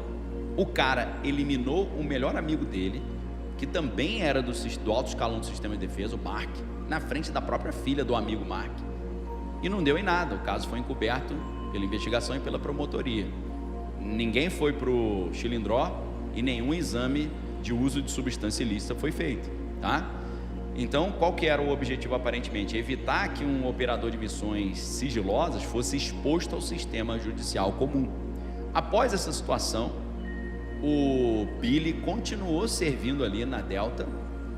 o cara eliminou o melhor amigo dele, que também era do alto escalão do sistema de defesa, o Mark, na frente da própria filha do amigo Mark. E não deu em nada, o caso foi encoberto pela investigação e pela promotoria. Ninguém foi para o Chilindró e nenhum exame de uso de substância ilícita foi feito, tá? Então, qual que era o objetivo aparentemente? Evitar que um operador de missões sigilosas fosse exposto ao sistema judicial comum. Após essa situação, o Billy continuou servindo ali na Delta,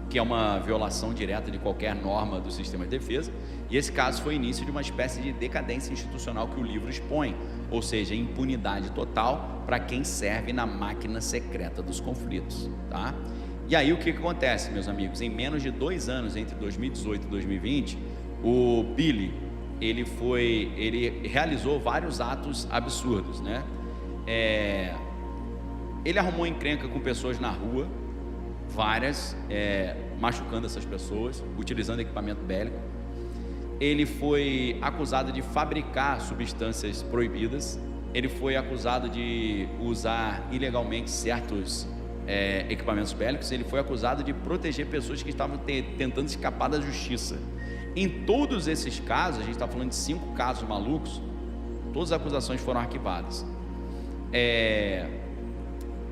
que é uma violação direta de qualquer norma do sistema de defesa, e esse caso foi início de uma espécie de decadência institucional que o livro expõe, ou seja, impunidade total para quem serve na máquina secreta dos conflitos, tá? E aí o que acontece, meus amigos? Em menos de 2 anos, entre 2018 e 2020, o Billy ele realizou vários atos absurdos, né? Ele arrumou encrenca com pessoas na rua, várias, machucando essas pessoas, utilizando equipamento bélico. Ele foi acusado de fabricar substâncias proibidas. Ele foi acusado de usar ilegalmente certos equipamentos bélicos. Ele foi acusado de proteger pessoas que estavam tentando escapar da justiça. Em todos esses casos, a gente está falando de 5 casos malucos, todas as acusações foram arquivadas.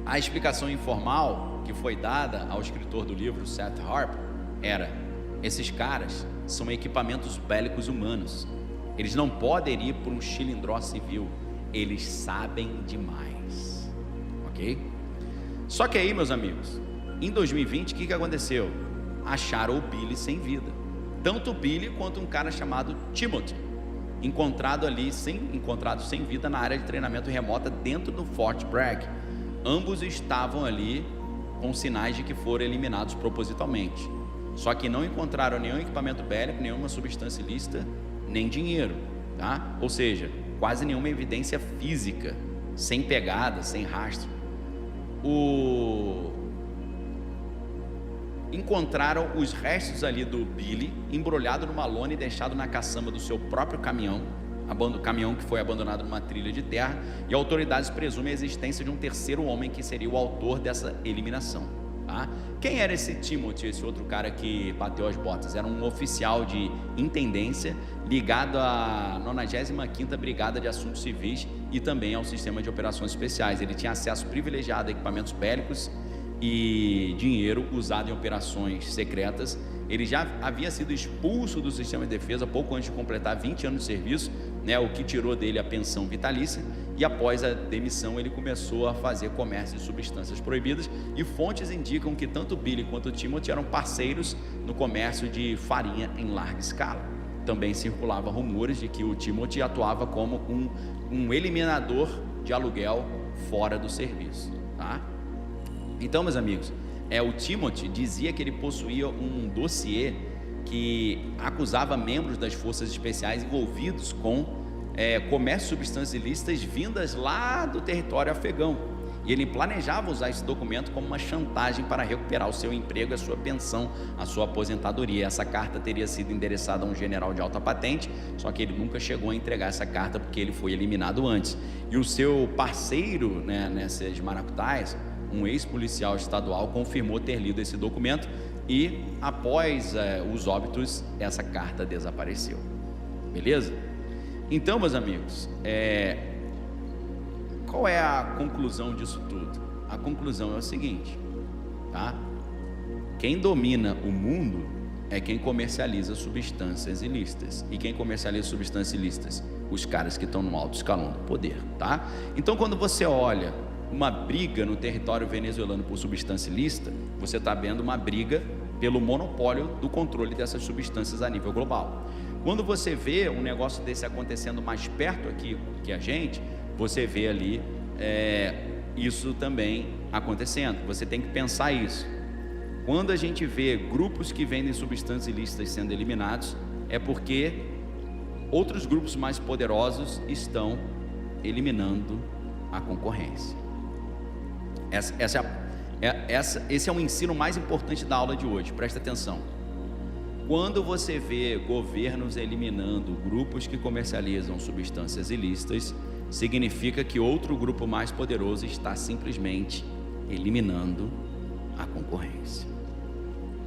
A explicação informal que foi dada ao escritor do livro, Seth Harp, era: esses caras são equipamentos bélicos humanos, eles não podem ir por um chilindró civil, eles sabem demais, ok? Só que aí, meus amigos, em 2020, o que aconteceu? Acharam o Billy sem vida, tanto o Billy quanto um cara chamado Timothy, encontrado sem vida na área de treinamento remota dentro do Fort Bragg. Ambos estavam ali com sinais de que foram eliminados propositalmente, só que não encontraram nenhum equipamento bélico, nenhuma substância ilícita, nem dinheiro, tá? Ou seja, quase nenhuma evidência física, sem pegada, sem rastro. Encontraram os restos ali do Billy embrulhado numa lona e deixado na caçamba do seu próprio caminhão, caminhão que foi abandonado numa trilha de terra, e autoridades presumem a existência de um terceiro homem que seria o autor dessa eliminação, tá? Quem era esse Timothy, esse outro cara que bateu as botas? Era um oficial de intendência ligado à 95ª Brigada de Assuntos Civis e também ao Sistema de Operações Especiais. Ele tinha acesso privilegiado a equipamentos bélicos e dinheiro usado em operações secretas. Ele já havia sido expulso do sistema de defesa pouco antes de completar 20 anos de serviço, né, o que tirou dele a pensão vitalícia, e após a demissão ele começou a fazer comércio de substâncias proibidas, e fontes indicam que tanto Billy quanto Timothy eram parceiros no comércio de farinha em larga escala. Também circulavam rumores de que o Timothy atuava como um eliminador de aluguel fora do serviço, tá? Então, meus amigos, o Timothy dizia que ele possuía um dossiê que acusava membros das forças especiais envolvidos com comércio de substâncias ilícitas vindas lá do território afegão, e ele planejava usar esse documento como uma chantagem para recuperar o seu emprego, a sua pensão, a sua aposentadoria. Essa carta teria sido endereçada a um general de alta patente, só que ele nunca chegou a entregar essa carta porque ele foi eliminado antes. E o seu parceiro, né, nessas maracutais, um ex-policial estadual, confirmou ter lido esse documento, e após os óbitos, essa carta desapareceu. Beleza? Então, meus amigos, qual é a conclusão disso tudo? A conclusão é o seguinte, tá? Quem domina o mundo é quem comercializa substâncias ilícitas. E quem comercializa substâncias ilícitas? Os caras que estão no alto escalão do poder, tá? Então, quando você olha uma briga no território venezuelano por substância ilícita, você está vendo uma briga pelo monopólio do controle dessas substâncias a nível global. Quando você vê um negócio desse acontecendo mais perto aqui que a gente, você vê ali isso também acontecendo. Você tem que pensar isso. Quando a gente vê grupos que vendem substâncias ilícitas sendo eliminados, é porque outros grupos mais poderosos estão eliminando a concorrência. Esse é o ensino mais importante da aula de hoje, presta atenção. Quando você vê governos eliminando grupos que comercializam substâncias ilícitas, significa que outro grupo mais poderoso está simplesmente eliminando a concorrência,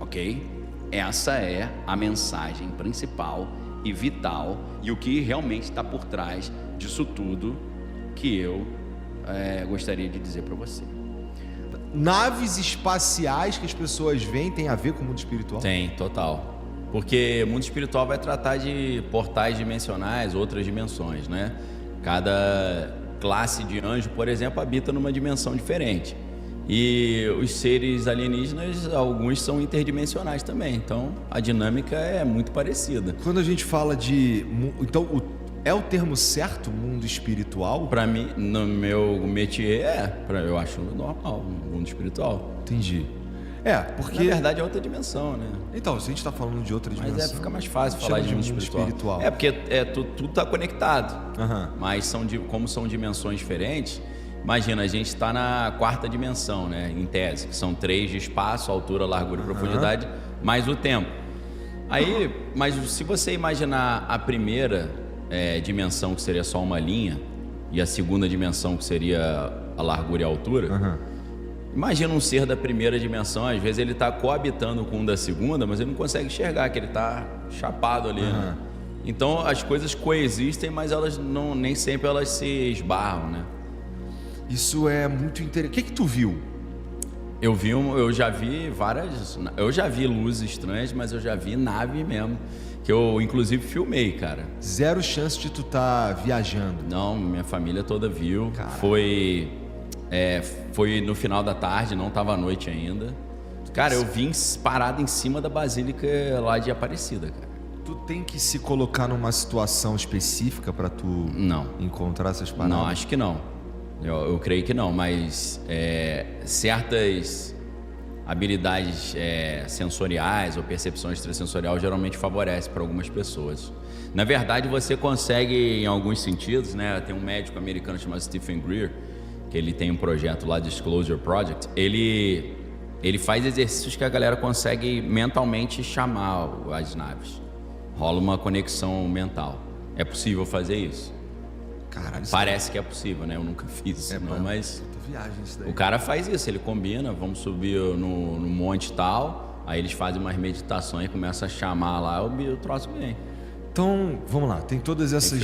ok? Essa é a mensagem principal e vital, e o que realmente está por trás disso tudo que eu gostaria de dizer para você. Naves espaciais que as pessoas veem tem a ver com o mundo espiritual? Tem, total. Porque o mundo espiritual vai tratar de portais dimensionais, outras dimensões, né? Cada classe de anjo, por exemplo, habita numa dimensão diferente. E os seres alienígenas, alguns são interdimensionais também. Então, a dinâmica é muito parecida. Quando a gente fala de... Então, é o termo certo, mundo espiritual? Para mim, no meu métier, eu acho normal, mundo espiritual. Entendi. Porque... Na verdade é outra dimensão, né? Então, se a gente tá falando de outra dimensão... Mas fica mais fácil falar de mundo espiritual. Porque tudo tá conectado. Mas como são dimensões diferentes, imagina, a gente está na 4ª dimensão, né? Em tese, que são 3 de espaço, altura, largura e profundidade, mais o tempo. Aí, mas se você imaginar a primeira dimensão, que seria só uma linha, e a segunda dimensão, que seria a largura e a altura... Imagina um ser da primeira dimensão, às vezes ele está coabitando com um da segunda, mas ele não consegue enxergar, que ele está chapado ali, né? Então as coisas coexistem, mas elas nem sempre elas se esbarram, né? Isso é muito interessante. O que tu viu? Eu já vi luzes estranhas, mas eu já vi nave mesmo, que eu inclusive filmei, cara. Zero chance de tu tá viajando. Não, minha família toda viu. Caraca. Foi no final da tarde, não estava à noite ainda. Cara, eu vim parado em cima da Basílica lá de Aparecida, cara. Tu tem que se colocar numa situação específica para tu encontrar essas paradas? Não, acho que não. Eu creio que não, mas certas habilidades sensoriais ou percepção extrasensorial geralmente favorece para algumas pessoas. Na verdade, você consegue, em alguns sentidos, né? Tem um médico americano chamado Stephen Greer, que ele tem um projeto lá, Disclosure Project. Ele faz exercícios que a galera consegue mentalmente chamar as naves. Rola uma conexão mental. É possível fazer isso? Caralho, parece que é possível, né? Eu nunca fiz isso, não, mas viagem isso daí. O cara faz isso, ele combina, vamos subir no monte tal, aí eles fazem umas meditações e começam a chamar lá, o troço vem. Então, vamos lá, tem todas essas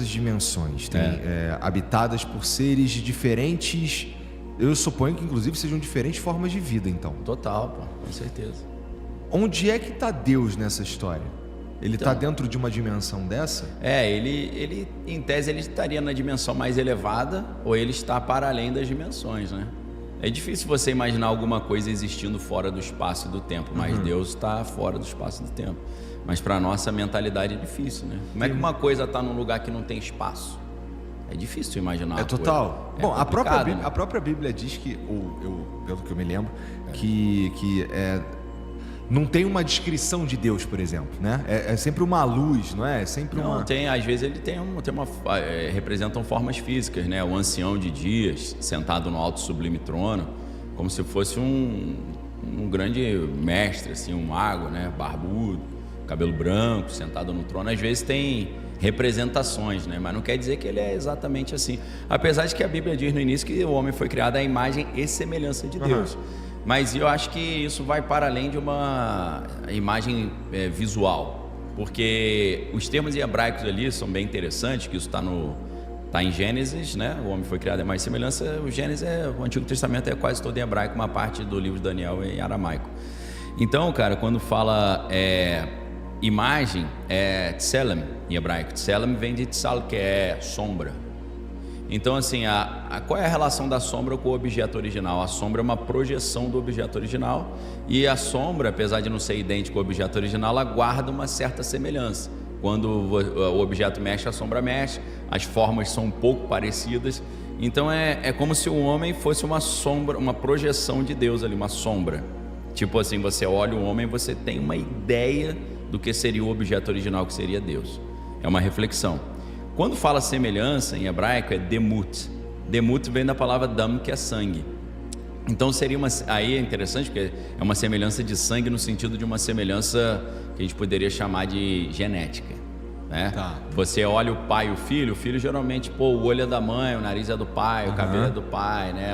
dimensões, habitadas por seres diferentes, eu suponho que inclusive sejam diferentes formas de vida, então. Total, pô, com certeza. Onde é que está Deus nessa história? Ele está dentro de uma dimensão dessa? Ele em tese ele estaria na dimensão mais elevada, ou ele está para além das dimensões, né? É difícil você imaginar alguma coisa existindo fora do espaço e do tempo, mas Deus está fora do espaço e do tempo. Mas para a nossa mentalidade é difícil, né? Como é que uma coisa está num lugar que não tem espaço? É difícil imaginar. É total. Bom, a própria Bíblia diz que, pelo que eu me lembro, que não tem uma descrição de Deus, por exemplo, né? É sempre uma luz, não é? É sempre não, uma... às vezes ele representam formas físicas, né? O ancião de dias, sentado no alto sublime trono, como se fosse um grande mestre, assim, um mago, né? Barbudo, cabelo branco, sentado no trono. Às vezes tem representações, né? Mas não quer dizer que ele é exatamente assim. Apesar de que a Bíblia diz no início que o homem foi criado à imagem e semelhança de Deus. Mas eu acho que isso vai para além de uma imagem visual, porque os termos hebraicos ali são bem interessantes, que isso está em Gênesis, né? O homem foi criado à imagem e semelhança. O Gênesis o Antigo Testamento é quase todo em hebraico, uma parte do livro de Daniel é em aramaico. Então, cara, quando fala imagem, é tselem em hebraico. Tselem vem de tsal, que é sombra. Então, assim, qual é a relação da sombra com o objeto original? A sombra é uma projeção do objeto original, e a sombra, apesar de não ser idêntica ao objeto original, ela guarda uma certa semelhança. Quando o objeto mexe, a sombra mexe, as formas são um pouco parecidas. Então é como se o homem fosse uma sombra, uma projeção de Deus ali, uma sombra. Tipo assim, você olha o homem, você tem uma ideia do que seria o objeto original, que seria Deus. É uma reflexão. Quando fala semelhança, em hebraico, é demut. Demut vem da palavra dam, que é sangue. Então seria aí é interessante, porque é uma semelhança de sangue no sentido de uma semelhança que a gente poderia chamar de genética, né? Tá. Você olha o pai e o filho geralmente, o olho é da mãe, o nariz é do pai, o cabelo é do pai, né?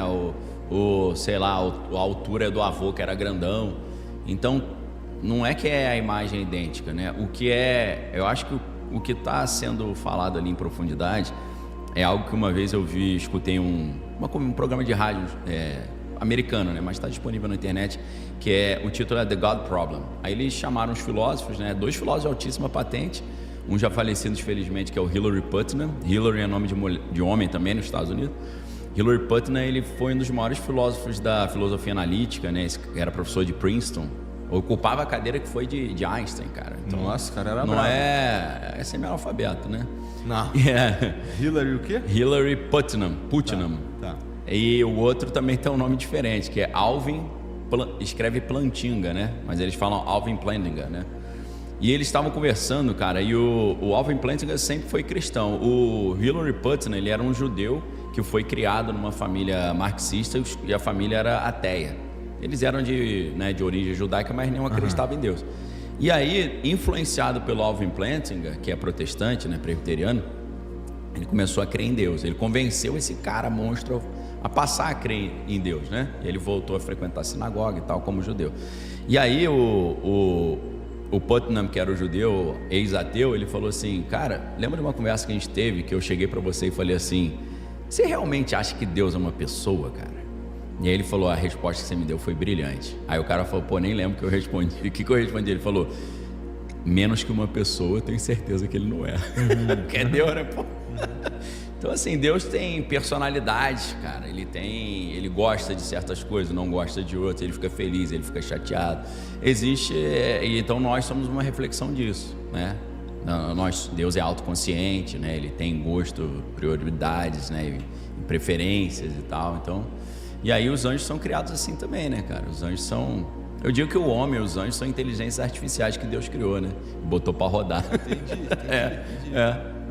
Sei lá, a altura é do avô, que era grandão. Então, não é que é a imagem idêntica, né? Eu acho que o que está sendo falado ali em profundidade é algo que uma vez eu escutei um programa de rádio americano, né? Mas está disponível na internet, que o título é The God Problem. Aí eles chamaram os filósofos, né? 2 filósofos de altíssima patente, um já falecido, infelizmente, que é o Hilary Putnam. Hilary é nome de homem também nos Estados Unidos. Hilary Putnam, ele foi um dos maiores filósofos da filosofia analítica, né? Era professor de Princeton. Ocupava a cadeira que foi de Einstein, cara. Então, nossa, cara, era não bravo. É semi-analfabeto, né? Não. Hilary o quê? Hilary Putnam. Tá. E o outro também tem um nome diferente, que é Alvin escreve Plantinga, né? Mas eles falam Alvin Plantinga, né? E eles estavam conversando, cara, e o Alvin Plantinga sempre foi cristão. O Hilary Putnam, ele era um judeu que foi criado numa família marxista e a família era ateia. Eles eram de origem judaica, mas nenhum acreditava em Deus. E aí, influenciado pelo Alvin Plantinga, que é protestante, né, presbiteriano, ele começou a crer em Deus. Ele convenceu esse cara monstro a passar a crer em Deus, né? E ele voltou a frequentar a sinagoga e tal, como judeu. E aí o Putnam, que era o judeu, ex-ateu, ele falou assim: cara, lembra de uma conversa que a gente teve, que eu cheguei para você e falei assim: você realmente acha que Deus é uma pessoa, cara? E aí ele falou: a resposta que você me deu foi brilhante. Aí o cara falou: pô, nem lembro o que eu respondi. O que eu respondi? Ele falou: menos que uma pessoa, eu tenho certeza que ele não é. Que é Deus, né, pô? Então, assim, Deus tem personalidade, cara. Ele gosta de certas coisas, não gosta de outras. Ele fica feliz, ele fica chateado. Existe, então nós somos uma reflexão disso, né? Deus é autoconsciente, né? Ele tem gosto, prioridades, né? E preferências e tal. Então, e aí os anjos são criados assim também, né, cara? Os anjos são... Eu digo que o homem e os anjos são inteligências artificiais que Deus criou, né? Botou para rodar. Entendi.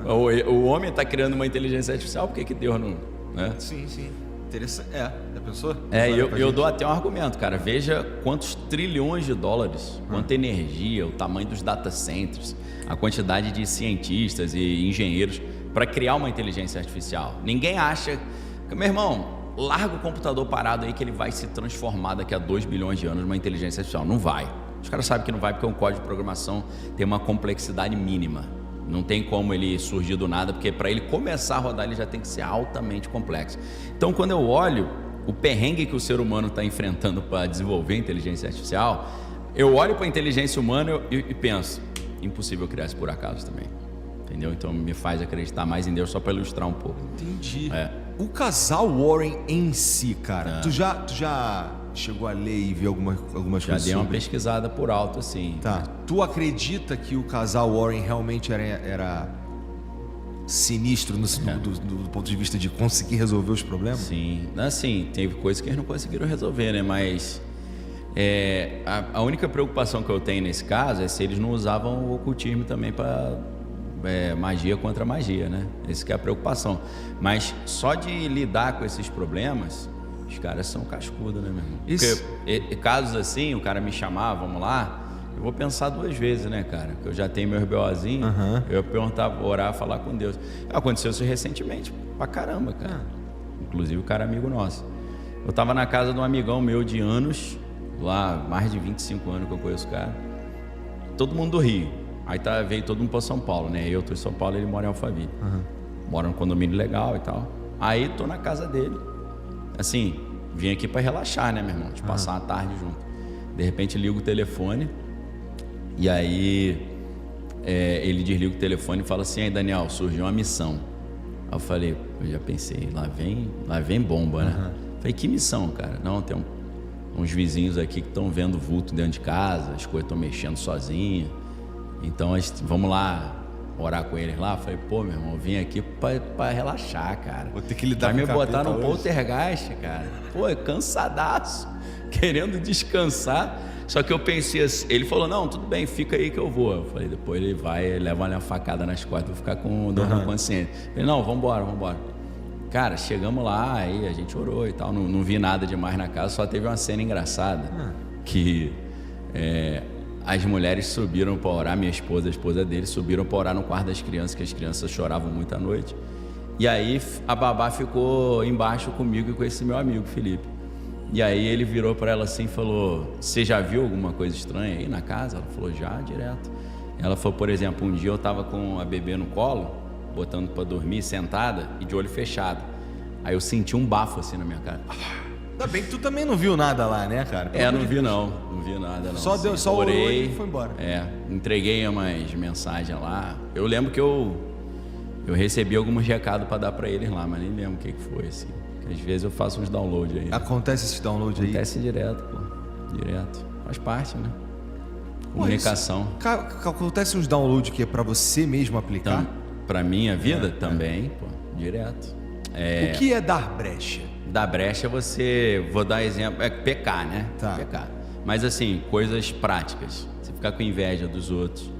O homem está criando uma inteligência artificial, por que Deus não... Né? Sim. Interessante. Já pensou? Eu dou até um argumento, cara. Veja quantos trilhões de dólares, quanta energia, o tamanho dos data centers, a quantidade de cientistas e engenheiros para criar uma inteligência artificial. Ninguém acha... Meu irmão, larga o computador parado aí que ele vai se transformar daqui a 2 bilhões de anos numa inteligência artificial. Não vai. Os caras sabem que não vai porque um código de programação tem uma complexidade mínima. Não tem como ele surgir do nada, porque para ele começar a rodar ele já tem que ser altamente complexo. Então, quando eu olho o perrengue que o ser humano está enfrentando para desenvolver inteligência artificial, eu olho para a inteligência humana e penso: impossível criar isso por acaso também. Entendeu? Então me faz acreditar mais em Deus, só para ilustrar um pouco. Entendi. O casal Warren em si, cara, tu já chegou a ler e ver algumas coisas? Já dei uma pesquisada por alto, assim. Tá. Tu acredita que o casal Warren realmente era sinistro do ponto de vista de conseguir resolver os problemas? Sim. Assim, teve coisas que eles não conseguiram resolver, né? Mas a única preocupação que eu tenho nesse caso é se eles não usavam o ocultismo também para magia contra magia, né? Essa que é a preocupação. Mas só de lidar com esses problemas, os caras são cascudos, né, meu irmão? Porque casos assim, o cara me chamar, vamos lá, eu vou pensar 2 vezes, né, cara? Porque eu já tenho meus BOzinhos, eu perguntava, orar, falar com Deus. Aconteceu isso recentemente, pra caramba, cara. Inclusive o cara amigo nosso. Eu tava na casa de um amigão meu de anos, lá, mais de 25 anos que eu conheço o cara. Todo mundo do Rio. Aí veio todo mundo pra São Paulo, né? Eu tô em São Paulo, ele mora em Alphaville. Mora num condomínio legal e tal. Aí tô na casa dele. Assim, vim aqui para relaxar, né, meu irmão? De passar uma tarde junto. De repente ligo o telefone e aí ele desliga o telefone e fala assim: aí, Daniel, surgiu uma missão. Aí eu falei, eu já pensei, lá vem bomba, né? Falei, que missão, cara? Não, tem uns vizinhos aqui que estão vendo vulto dentro de casa, as coisas estão mexendo sozinhas. Então vamos lá orar com eles lá. Falei, pô, meu irmão, eu vim aqui pra relaxar, cara. Vou ter que lidar com o capeta me botar no hoje. Poltergeist, cara. Pô, cansadaço, querendo descansar. Só que eu pensei assim, ele falou, não, tudo bem, fica aí que eu vou. Eu falei, depois ele vai, leva uma facada nas costas, vou ficar com dor na consciência. Eu falei, não, vambora. Cara, chegamos lá, aí a gente orou e tal, não vi nada demais na casa, só teve uma cena engraçada, que as mulheres subiram para orar, minha esposa, a esposa dele, subiram para orar no quarto das crianças, que as crianças choravam muito à noite. E aí a babá ficou embaixo comigo e com esse meu amigo, Felipe. E aí ele virou para ela assim e falou, você já viu alguma coisa estranha aí na casa? Ela falou, já, direto. Ela falou, por exemplo, um dia eu estava com a bebê no colo, botando para dormir, sentada e de olho fechado. Aí eu senti um bafo assim na minha cara. Ainda bem que tu também não viu nada lá, né, cara? Não vi nada não. Só deu, só orei e foi embora. Entreguei umas mensagens lá. Eu lembro que eu recebi alguns recados para dar para eles lá, mas nem lembro o que foi assim. Porque às vezes eu faço uns downloads aí. Acontece esse download aí? Acontece direto, pô. Direto. Faz parte, né? Comunicação. Acontece uns downloads que é para você mesmo aplicar? Então, para minha vida também, pô, direto. O que é dar brecha? dar brecha vou dar exemplo, pecar, né? Tá. Pecar. Mas assim, coisas práticas. Você ficar com inveja dos outros,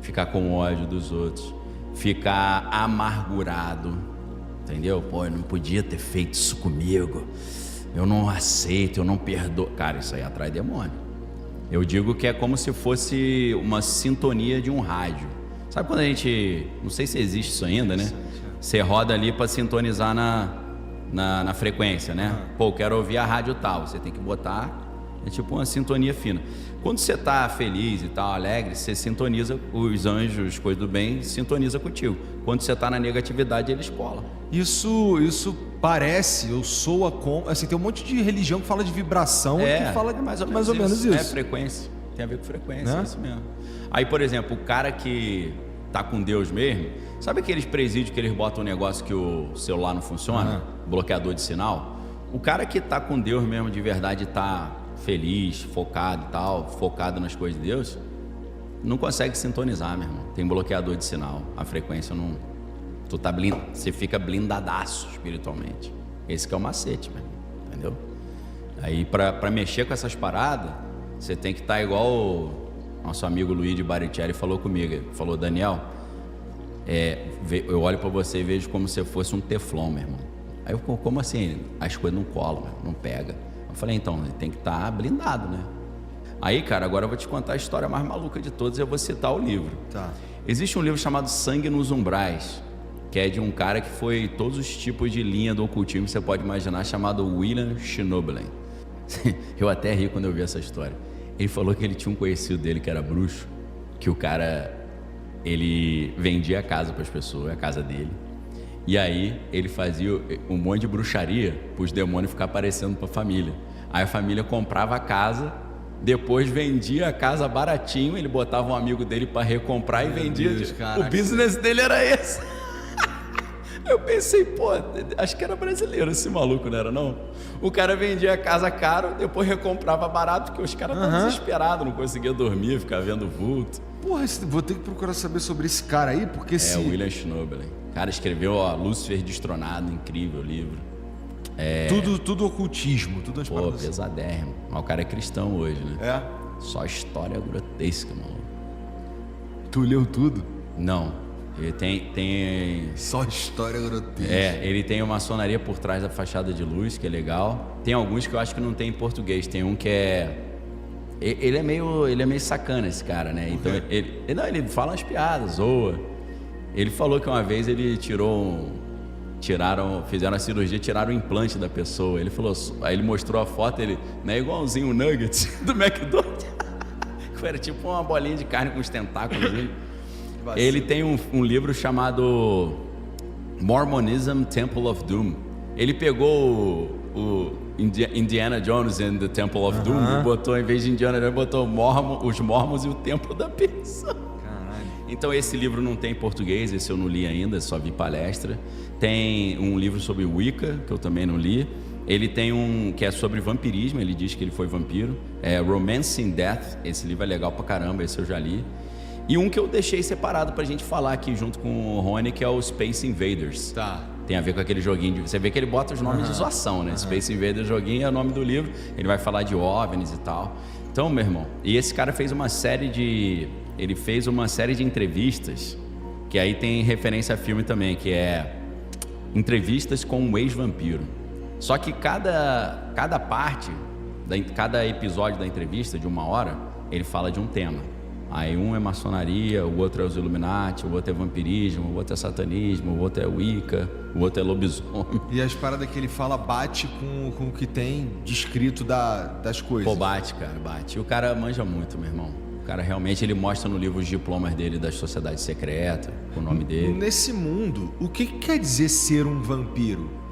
ficar com ódio dos outros, ficar amargurado, entendeu? Pô, eu não podia ter feito isso comigo, eu não aceito, eu não perdoo. Cara, isso aí atrai demônio. Eu digo que é como se fosse uma sintonia de um rádio. Sabe quando a gente, não sei se existe isso ainda, né? Você roda ali para sintonizar na frequência, né? Pô, quero ouvir a rádio tal, você tem que botar, é tipo uma sintonia fina. Quando você tá feliz e tal, alegre, você sintoniza, os anjos, coisas do bem, sintoniza contigo. Quando você tá na negatividade, eles colam. Isso parece, eu soa como, assim, tem um monte de religião que fala de vibração e que fala mais ou menos isso. É frequência, tem a ver com frequência, é isso mesmo. Aí, por exemplo, o cara que tá com Deus mesmo, sabe aqueles presídios que eles botam um negócio que o celular não funciona? Bloqueador de sinal? O cara que tá com Deus mesmo de verdade, tá feliz, focado e tal, focado nas coisas de Deus, não consegue sintonizar, meu irmão. Tem bloqueador de sinal, a frequência não... Tu tá você fica blindadaço espiritualmente. Esse que é o macete, meu irmão, entendeu? Aí pra mexer com essas paradas, você tem que estar igual o nosso amigo Luigi Baricelli falou comigo. Falou, Daniel, eu olho pra você e vejo como se fosse um teflon, meu irmão. Aí eu, como assim? As coisas não colam, não pega. Eu falei, então, tem que estar blindado, né? Aí, cara, agora eu vou te contar a história mais maluca de todas e eu vou citar o livro. Tá. Existe um livro chamado Sangue nos Umbrais, que é de um cara que foi todos os tipos de linha do ocultismo que você pode imaginar, chamado William Schnoebelen. Eu até ri quando eu vi essa história. Ele falou que ele tinha um conhecido dele que era bruxo, que o cara, ele vendia a casa para as pessoas, a casa dele. E aí ele fazia um monte de bruxaria para os demônios ficar aparecendo para a família. Aí a família comprava a casa, depois vendia a casa baratinho, ele botava um amigo dele para recomprar e vendia. Deus, o business dele era esse. Eu pensei, pô, acho que era brasileiro esse maluco, não era não? O cara vendia a casa caro, depois recomprava barato, porque os caras estavam desesperados, não conseguiam dormir, ficar vendo vulto. Porra, vou ter que procurar saber sobre esse cara aí, porque o William Schnoebelen. O cara escreveu, Lúcifer Destronado, incrível livro. Tudo ocultismo, tudo as paradas. Pô, pesadérrimo. Mas o cara é cristão hoje, né? É? Só história grotesca, maluco. Tu leu tudo? Não. Ele tem... Só história grotesca. Ele tem uma maçonaria por trás da fachada de luz, que é legal. Tem alguns que eu acho que não tem em português. Tem um que é... Ele é meio sacana, esse cara, né? Então, ele fala umas piadas, zoa. Ele falou que uma vez ele fizeram a cirurgia, tiraram o implante da pessoa. Ele falou, aí ele mostrou a foto, ele não é igualzinho o Nuggets do McDonald's. Era tipo uma bolinha de carne com os tentáculos. Ele tem um livro chamado Mormonism Temple of Doom. Ele pegou o Indiana Jones and the Temple of Doom e botou, em vez de Indiana Jones, botou os Mormons e o Templo da Perdição. Caralho. Então esse livro não tem em português, esse eu não li ainda, só vi palestra. Tem um livro sobre Wicca, que eu também não li. Ele tem um que é sobre vampirismo, ele diz que ele foi vampiro. Romancing Death, esse livro é legal pra caramba, esse eu já li. E um que eu deixei separado pra gente falar aqui junto com o Rony, que é o Space Invaders. Tá. Tem a ver com aquele joguinho, você vê que ele bota os nomes de zoação, né? Space Invaders, joguinho é o nome do livro, ele vai falar de OVNIs e tal. Então, meu irmão, e esse cara fez uma série de entrevistas, que aí tem referência a filme também, que é entrevistas com um ex-vampiro. Só que cada parte, cada episódio da entrevista de 1 hora, ele fala de um tema. Aí um é maçonaria, o outro é os Illuminati, o outro é vampirismo, o outro é satanismo, o outro é Wicca, o outro é lobisomem. E as paradas que ele fala bate com o que tem descrito das coisas. Pô, bate, cara, bate. E o cara manja muito, meu irmão. O cara realmente, ele mostra no livro os diplomas dele das sociedades secretas, com o nome dele. Nesse mundo, o que quer dizer ser um vampiro?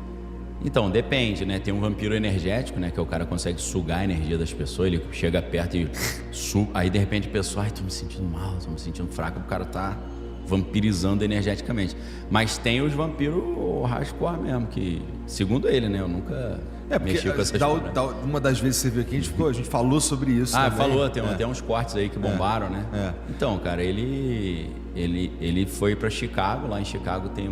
Então, depende, né? Tem um vampiro energético, né? Que o cara consegue sugar a energia das pessoas. Ele chega perto e suga. Aí, de repente, a pessoa... Ai, tô me sentindo mal, tô me sentindo fraco. O cara tá vampirizando energeticamente. Mas tem os vampiros hardcore mesmo, que... Segundo ele, né? Eu nunca mexi com essas coisas. Uma das vezes que você veio aqui, a gente falou sobre isso também. Falou. Tem até uns cortes aí que bombaram, né? Então, cara, ele foi pra Chicago. Lá em Chicago tem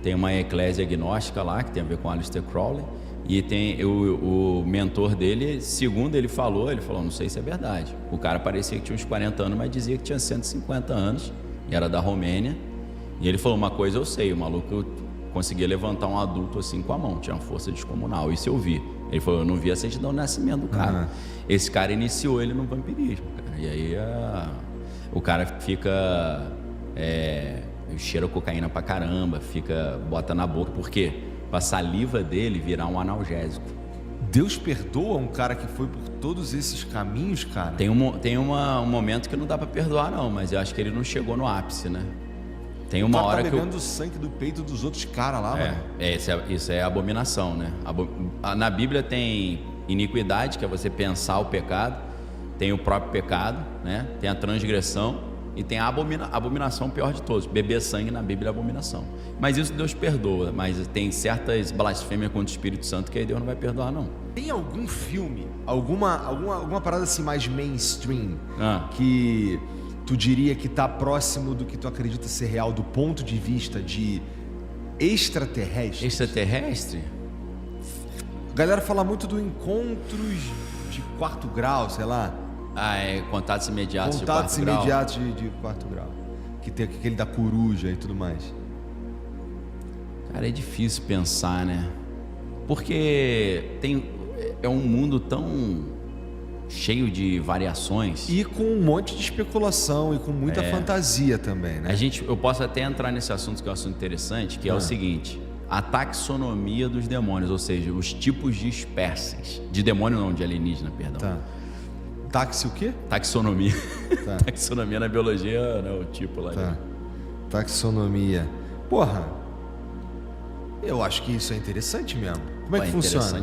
tem uma eclésia agnóstica lá, que tem a ver com Aleister Crowley, e tem o mentor dele, segundo ele falou, não sei se é verdade. O cara parecia que tinha uns 40 anos, mas dizia que tinha 150 anos, e era da Romênia. E ele falou, uma coisa eu sei, o maluco conseguia levantar um adulto assim com a mão, tinha uma força descomunal, isso eu vi. Ele falou, eu não vi a certidão de nascimento do cara. Esse cara iniciou ele no vampirismo, cara. E aí o cara fica... cheira cocaína pra caramba, bota na boca, por quê? Pra saliva dele virar um analgésico. Deus perdoa um cara que foi por todos esses caminhos, cara? Tem um momento que não dá pra perdoar não, mas eu acho que ele não chegou no ápice, né? Tem uma hora que bebendo o sangue do peito dos outros caras lá, mano. Isso é abominação, né? Na Bíblia tem iniquidade, que é você pensar o pecado, tem o próprio pecado, né? Tem a transgressão e tem a abominação pior de todos. Beber sangue na Bíblia é abominação. Mas isso Deus perdoa, mas tem certas blasfêmias contra o Espírito Santo que aí Deus não vai perdoar, não. Tem algum filme, alguma parada assim mais mainstream que tu diria que tá próximo do que tu acredita ser real do ponto de vista de extraterrestre? Extraterrestre? A galera fala muito do encontros de quarto grau, sei lá. Contatos imediatos de quarto grau. Contatos imediatos de quarto grau. Que tem aquele da coruja e tudo mais. Cara, é difícil pensar, né? Porque é um mundo tão cheio de variações. E com um monte de especulação e com muita fantasia também, né? Eu posso até entrar nesse assunto, que é um assunto interessante, que é o seguinte: a taxonomia dos demônios, ou seja, os tipos de espécies. De demônio não, de alienígena, perdão. Tá. Táxi o quê? Taxonomia. Tá. Taxonomia na biologia, né? O tipo lá. Tá. Taxonomia. Porra, eu acho que isso é interessante mesmo. Como é que funciona?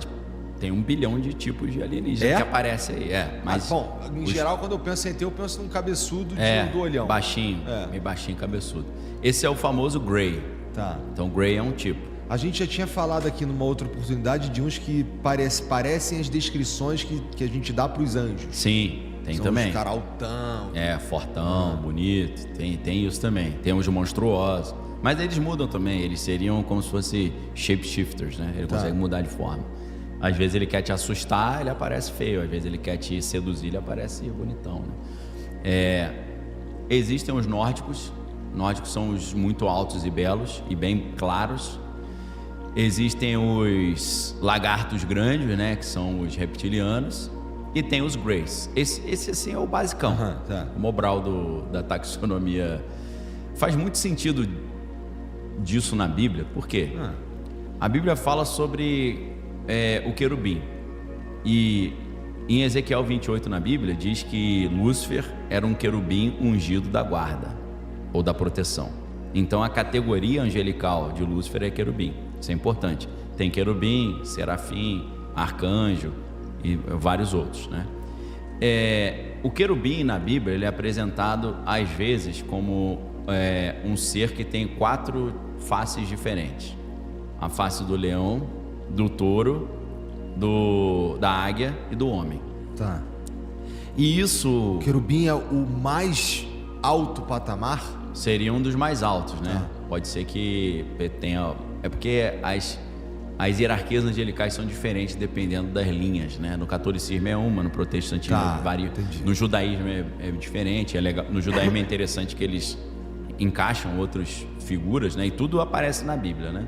Tem 1 bilhão de tipos de alienígena que aparece aí. Mas bom, em geral, quando eu penso em ET, eu penso num cabeçudo do olhão. Baixinho, meio baixinho, cabeçudo. Esse é o famoso Grey. Tá. Então, Grey é um tipo. A gente já tinha falado aqui numa outra oportunidade de uns que parecem as descrições que a gente dá para os anjos. Sim, tem São também. Os caras altão. Fortão, bonito. Tem isso também. Tem os monstruosos. Mas eles mudam também. Eles seriam como se fossem shapeshifters, né? Ele consegue mudar de forma. Às vezes ele quer te assustar, ele aparece feio. Às vezes ele quer te seduzir, ele aparece bonitão, né? Existem os nórdicos. Nórdicos são os muito altos e belos e bem claros. Existem os lagartos grandes, né, que são os reptilianos, e tem os Greys. Esse assim é o basicão. O Mobral da taxonomia. Faz muito sentido disso na Bíblia. Por quê? A Bíblia fala sobre o querubim. E em Ezequiel 28 na Bíblia diz que Lúcifer era um querubim ungido da guarda ou da proteção. Então a categoria angelical de Lúcifer é querubim. Isso é importante. Tem querubim, serafim, arcanjo e vários outros, né? O querubim na Bíblia ele é apresentado às vezes como um ser que tem 4 faces diferentes: a face do leão, do touro, da águia e do homem. Tá. E isso... O querubim é o mais alto patamar? Seria um dos mais altos, né? Pode ser que tenha... É porque as hierarquias angelicais são diferentes dependendo das linhas, né? No catolicismo é uma, no protestantismo varia. Entendi. No judaísmo é diferente, é legal. No judaísmo é interessante que eles encaixam outras figuras, né? E tudo aparece na Bíblia, né?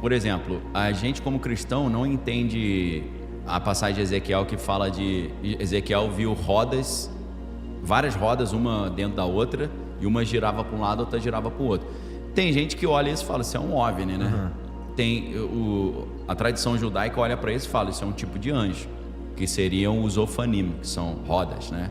Por exemplo, a gente como cristão não entende a passagem de Ezequiel que fala de... Ezequiel viu várias rodas, uma dentro da outra, e uma girava para um lado, outra girava para o outro. Tem gente que olha isso e fala, isso é um OVNI, né? Tem a tradição judaica olha para isso e fala, isso é um tipo de anjo, que seriam os ofanim, que são rodas, né?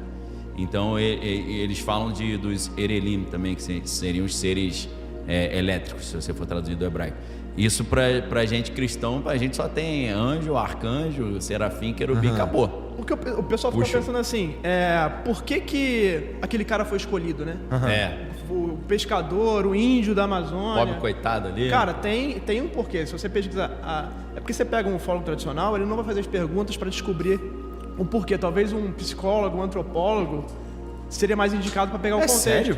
Então eles falam dos erelim também, que seriam os seres elétricos, se você for traduzir do hebraico. Isso pra gente cristão, pra gente só tem anjo, arcanjo, serafim, querubim, acabou. Porque o pessoal fica pensando assim, por que aquele cara foi escolhido, né? O pescador, o índio da Amazônia. Pobre coitado ali. Cara, tem um porquê. Se você pesquisar... É porque você pega um ufólogo tradicional, ele não vai fazer as perguntas para descobrir o porquê. Talvez um psicólogo, um antropólogo seria mais indicado para pegar o contexto. Sério?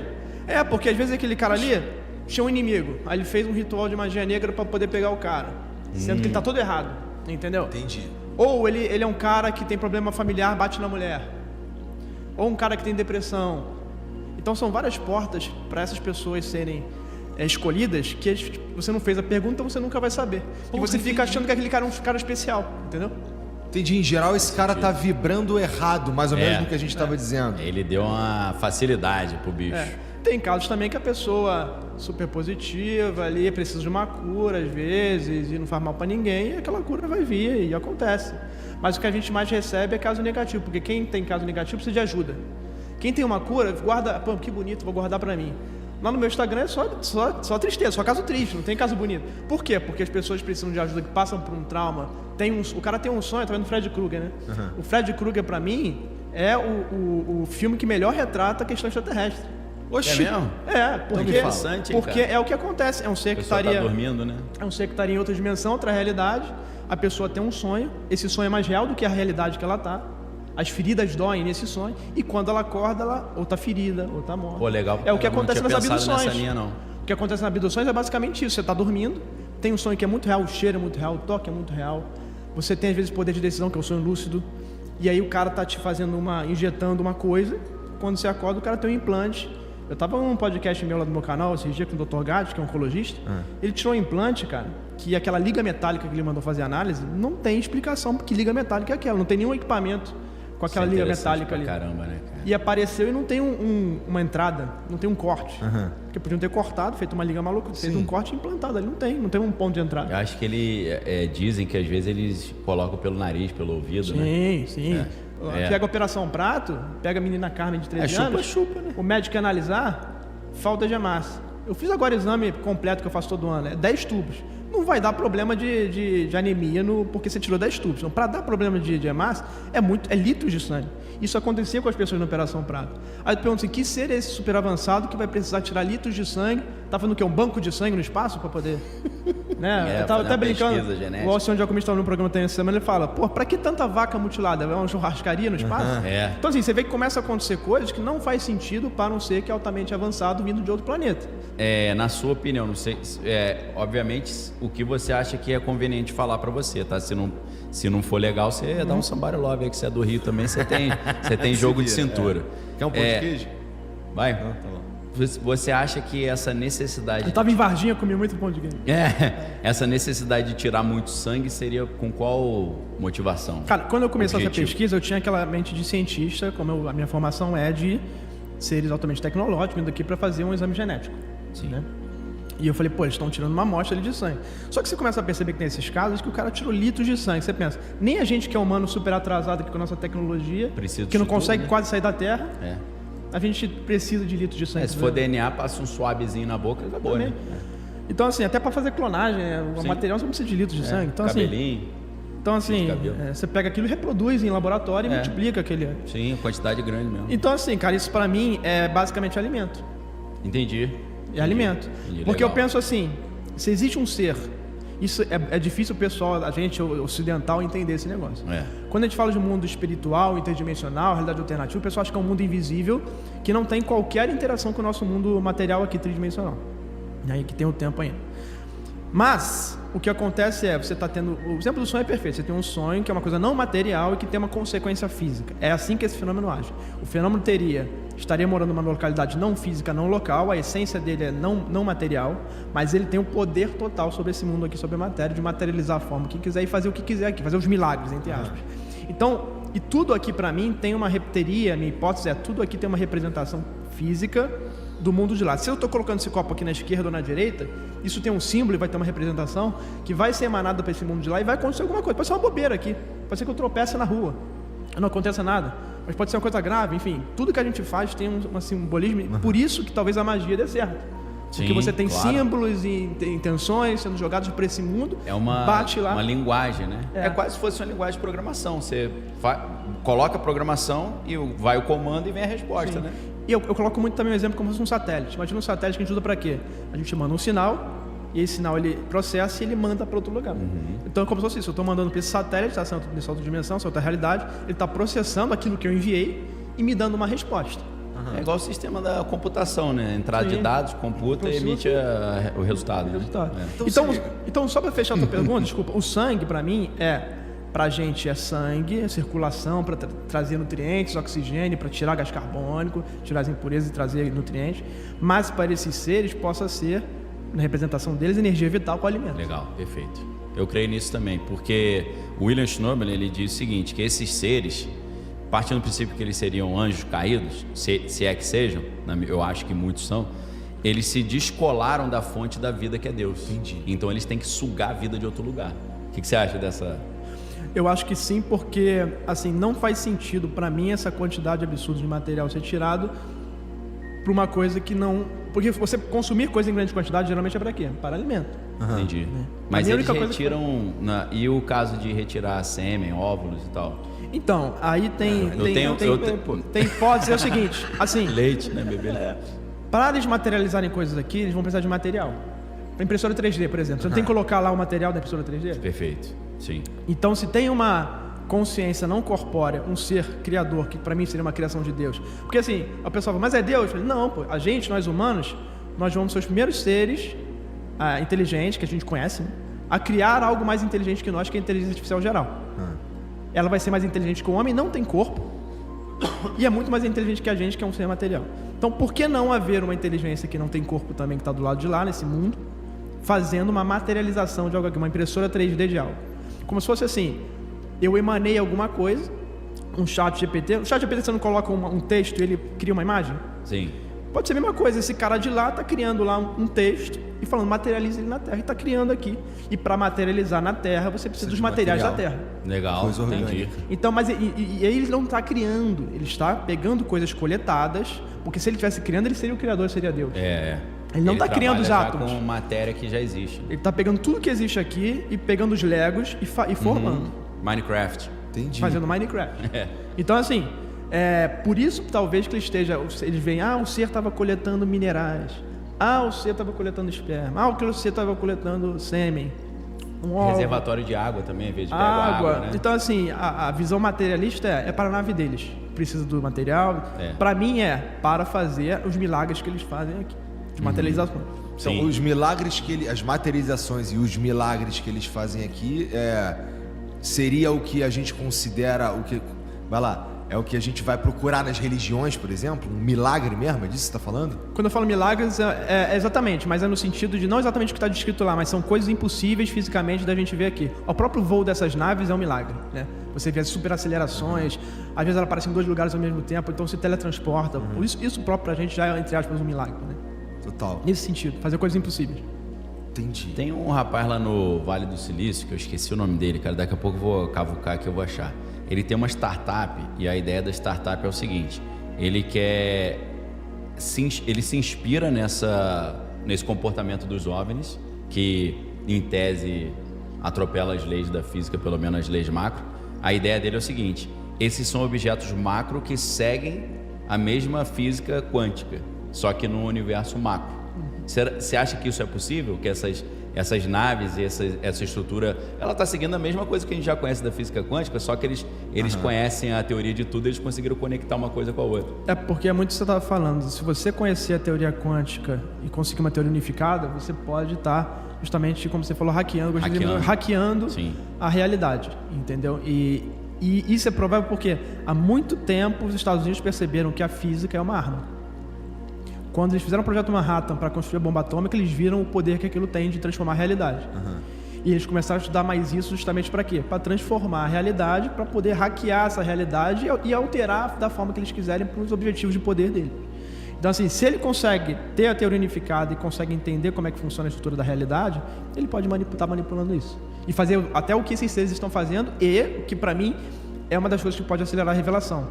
Porque às vezes aquele cara ali, tinha um inimigo, aí ele fez um ritual de magia negra para poder pegar o cara, sendo que ele tá todo errado, entendeu? Entendi. Ou ele é um cara que tem problema familiar, bate na mulher, ou um cara que tem depressão. Então são várias portas para essas pessoas serem escolhidas, que você não fez a pergunta, você nunca vai saber. E você fica achando que aquele cara é um cara especial, entendeu? Entendi. Em geral, esse cara tá vibrando errado, mais ou menos do que a gente estava dizendo. Ele deu uma facilidade pro bicho. Tem casos também que a pessoa super positiva ali, precisa de uma cura às vezes, e não faz mal para ninguém, e aquela cura vai vir e acontece. Mas o que a gente mais recebe é caso negativo, porque quem tem caso negativo precisa de ajuda. Quem tem uma cura, guarda, pô, que bonito, vou guardar para mim. Lá no meu Instagram é só tristeza, só caso triste, não tem caso bonito. Por quê? Porque as pessoas precisam de ajuda, que passam por um trauma. O cara tem um sonho, tá vendo o Fred Krueger, né? O Fred Krueger, pra mim, é o filme que melhor retrata a questão extraterrestre. Oxi. É mesmo? Porque é o que acontece. É um ser que estaria... tá dormindo, né? É um ser que estaria em outra dimensão, outra realidade. A pessoa tem um sonho, esse sonho é mais real do que a realidade que ela tá. As feridas doem nesse sonho, e quando ela acorda, ela ou tá ferida, ou tá morta. Pô, legal. É o que acontece nas abduções. Nessa linha, não. O que acontece nas abduções é basicamente isso. Você tá dormindo, tem um sonho que é muito real, o cheiro é muito real, o toque é muito real. Você tem às vezes poder de decisão, que é o sonho lúcido. E aí o cara tá te injetando uma coisa. Quando você acorda, o cara tem um implante. Eu tava num podcast meu lá do meu canal, esse dia, com o Dr. Gatti, que é um oncologista. Ele tirou um implante, cara, que aquela liga metálica que ele mandou fazer análise, não tem explicação que liga metálica é aquela. Não tem nenhum equipamento com aquela liga metálica ali. Caramba, né, cara? E apareceu e não tem uma entrada, não tem um corte. Porque podiam ter cortado, feito uma liga maluca, feito um corte implantado ali. Não tem um ponto de entrada. Eu acho que dizem que às vezes eles colocam pelo nariz, pelo ouvido, né? Sim. Pega a Operação Prato, pega a menina Carmen de 13 anos. Chupa, né? O médico quer analisar, falta de hemácia. Eu fiz agora o exame completo que eu faço todo ano, 10 tubos. Não vai dar problema de anemia porque você tirou 10 tubos. Então, para dar problema de hemácia, é litros de sangue. Isso acontecia com as pessoas na Operação Prato. Aí tu pergunta assim, que ser esse super avançado que vai precisar tirar litros de sangue? Tá fazendo o quê? Um banco de sangue no espaço para poder... né? Eu tava até brincando. O Alcione Jacomini estava no programa essa semana, ele fala, pô, para que tanta vaca mutilada? É uma churrascaria no espaço? Então assim, você vê que começa a acontecer coisas que não faz sentido para um ser que é altamente avançado vindo de outro planeta. Na sua opinião, não sei, obviamente, o que você acha que é conveniente falar para você, tá? Se não for legal, você dá um somebody love aí, que você é do Rio também, você tem jogo de cintura. Quer um pão de queijo? Vai. Não, tá bom. Você acha que essa necessidade... Eu tava em Varginha, comi muito pão de queijo. Essa necessidade de tirar muito sangue seria com qual motivação? Cara, quando eu comecei essa pesquisa, eu tinha aquela mente de cientista, como a minha formação é de seres altamente tecnológicos, vindo aqui para fazer um exame genético. Sim. Né? E eu falei, pô, eles estão tirando uma amostra ali de sangue. Só que você começa a perceber que tem esses casos que o cara tirou litros de sangue. Você pensa, nem a gente que é humano super atrasado aqui com a nossa tecnologia, que não consegue quase sair da Terra, a gente precisa de litros de sangue. Se for DNA, passa um suavezinho na boca e acabou, né? Então, assim, até para fazer clonagem, o material você precisa de litros de sangue. Então, cabelinho. Então, assim, você pega aquilo e reproduz em laboratório e multiplica aquele... Sim, quantidade grande mesmo. Então, assim, cara, isso para mim é basicamente alimento. Entendi. É alimento. Porque eu penso assim, se existe um ser, isso é difícil o pessoal, a gente ocidental, entender esse negócio. Quando a gente fala de mundo espiritual, interdimensional, realidade alternativa, o pessoal acha que é um mundo invisível, que não tem qualquer interação com o nosso mundo material aqui tridimensional. E aí que tem o tempo ainda. Mas o que acontece você está tendo... O exemplo do sonho é perfeito. Você tem um sonho que é uma coisa não material e que tem uma consequência física. É assim que esse fenômeno age. O fenômeno estaria morando numa localidade não física, não local. A essência dele é não material, mas ele tem o poder total sobre esse mundo aqui, sobre a matéria, de materializar a forma que quiser e fazer o que quiser aqui, fazer os milagres, entre aspas. Então, e tudo aqui para mim tem uma minha hipótese tudo aqui tem uma representação física do mundo de lá. Se eu estou colocando esse copo aqui na esquerda ou na direita, isso tem um símbolo e vai ter uma representação que vai ser emanada para esse mundo de lá e vai acontecer alguma coisa. Pode ser uma bobeira aqui, pode ser que eu tropece na rua, não aconteça nada, mas pode ser uma coisa grave. Enfim, tudo que a gente faz tem um simbolismo, por isso que talvez a magia dê certo. Porque você tem símbolos e intenções sendo jogados para esse mundo, bate lá. Uma linguagem, né? É quase se fosse uma linguagem de programação. Você coloca a programação e vai o comando e vem a resposta, né? E eu coloco muito também o exemplo como se fosse um satélite. Imagina um satélite que a gente usa para quê? A gente manda um sinal, e esse sinal ele processa e ele manda para outro lugar. Então é como se fosse isso. Eu estou mandando para esse satélite, está sendo nessa outra dimensão, essa outra realidade, ele está processando aquilo que eu enviei e me dando uma resposta. É igual o sistema da computação, né? Entrada de dados, computa e emite o resultado. Então, só para fechar a tua pergunta, desculpa, o sangue para mim pra gente é sangue, é circulação para trazer nutrientes, oxigênio, para tirar gás carbônico, tirar as impurezas e trazer nutrientes, mas para esses seres possa ser, na representação deles, energia vital com o alimento. Legal, perfeito. Eu creio nisso também, porque o William Schnobel, ele diz o seguinte, que esses seres, partindo do princípio que eles seriam anjos caídos, se é que sejam, eu acho que muitos são, eles se descolaram da fonte da vida que é Deus. Entendi. Então eles têm que sugar a vida de outro lugar. O que você acha dessa... Eu acho que sim, porque assim, não faz sentido para mim essa quantidade absurda de material ser tirado para uma coisa que não... Porque você consumir coisa em grande quantidade geralmente é para quê? Para alimento. Entendi. Mas eles retiram... E o caso de retirar sêmen, óvulos e tal? Então, aí tem hipótese, é o seguinte, assim... Leite, né, bebê? Para eles materializarem coisas aqui, eles vão precisar de material. Para impressora 3D, por exemplo. Você não tem que colocar lá o material da impressora 3D? Perfeito, sim. Então, se tem uma consciência não corpórea, um ser criador, que para mim seria uma criação de Deus. Porque assim, a pessoa fala, mas é Deus? Eu falei, não, pô, nós humanos, nós vamos ser os primeiros seres inteligentes que a gente conhece, né, a criar algo mais inteligente que nós, que é a inteligência artificial geral. Ela vai ser mais inteligente que o homem, não tem corpo, e é muito mais inteligente que a gente, que é um ser material. Então, por que não haver uma inteligência que não tem corpo também, que está do lado de lá, nesse mundo, fazendo uma materialização de algo aqui, uma impressora 3D de algo? Como se fosse assim, eu emanei alguma coisa, um chat GPT. O chat GPT você não coloca um texto e ele cria uma imagem? Sim. Pode ser a mesma coisa, esse cara de lá está criando lá um texto e falando, materializa ele na Terra, e está criando aqui. E para materializar na Terra, você precisa dos materiais da Terra. Legal, entendi. Então, mas e ele não está criando, ele está pegando coisas coletadas, porque se ele estivesse criando, ele seria o criador, seria Deus. Ele não está criando os átomos. Com matéria que já existe. Ele está pegando tudo que existe aqui e pegando os Legos e formando. Minecraft. Entendi. Fazendo Minecraft. Então, assim, por isso talvez que eles veem, o ser estava coletando minerais, o ser estava coletando esperma, o ser estava coletando sêmen. Reservatório de água também, em vez de pegar água, né? Então, assim, a visão materialista é para a nave deles. Precisa do material. Para mim para fazer os milagres que eles fazem aqui, de materialização. Então, os milagres as materializações e os milagres que eles fazem aqui seria o que a gente considera é o que a gente vai procurar nas religiões, por exemplo? Um milagre mesmo? É disso que você está falando? Quando eu falo milagres, é exatamente, mas é no sentido de não exatamente o que está descrito lá, mas são coisas impossíveis fisicamente da gente ver aqui. O próprio voo dessas naves é um milagre, né? Você vê as superacelerações, às vezes ela aparece em 2 lugares ao mesmo tempo, então se teletransporta. Isso próprio pra gente já é, entre aspas, um milagre, né? Total. Nesse sentido, fazer coisas impossíveis. Entendi. Tem um rapaz lá no Vale do Silício, que eu esqueci o nome dele, cara, daqui a pouco eu vou cavucar que eu vou achar. Ele tem uma startup e a ideia da startup é o seguinte, ele se inspira nesse comportamento dos OVNIs, que em tese atropela as leis da física, pelo menos as leis macro. A ideia dele é o seguinte, esses são objetos macro que seguem a mesma física quântica, só que no universo macro. Você acha que isso é possível? Que essas naves e essa estrutura, ela está seguindo a mesma coisa que a gente já conhece da física quântica, só que eles conhecem a teoria de tudo, eles conseguiram conectar uma coisa com a outra. Porque é muito o que você estava falando. Se você conhecer a teoria quântica e conseguir uma teoria unificada, você pode estar justamente, como você falou, hackeando a realidade, entendeu? E isso é provável porque há muito tempo os Estados Unidos perceberam que a física é uma arma. Quando eles fizeram o projeto Manhattan para construir a bomba atômica, eles viram o poder que aquilo tem de transformar a realidade. E eles começaram a estudar mais isso justamente para quê? Para transformar a realidade, para poder hackear essa realidade e alterar da forma que eles quiserem para os objetivos de poder dele. Então, assim, se ele consegue ter a teoria unificada e consegue entender como é que funciona a estrutura da realidade, ele pode estar manipulando isso. E fazer até o que esses seres estão fazendo e, que para mim, é uma das coisas que pode acelerar a revelação.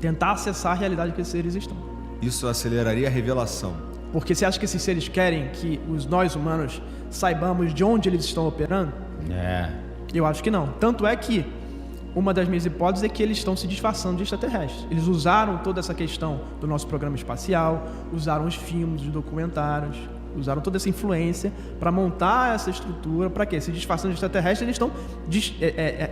Tentar acessar a realidade que esses seres estão. Isso aceleraria a revelação. Porque você acha que esses seres querem que nós humanos saibamos de onde eles estão operando? Eu acho que não. Tanto é que uma das minhas hipóteses é que eles estão se disfarçando de extraterrestres. Eles usaram toda essa questão do nosso programa espacial, usaram os filmes, os documentários, usaram toda essa influência para montar essa estrutura. Para quê? Se disfarçando de extraterrestres, eles estão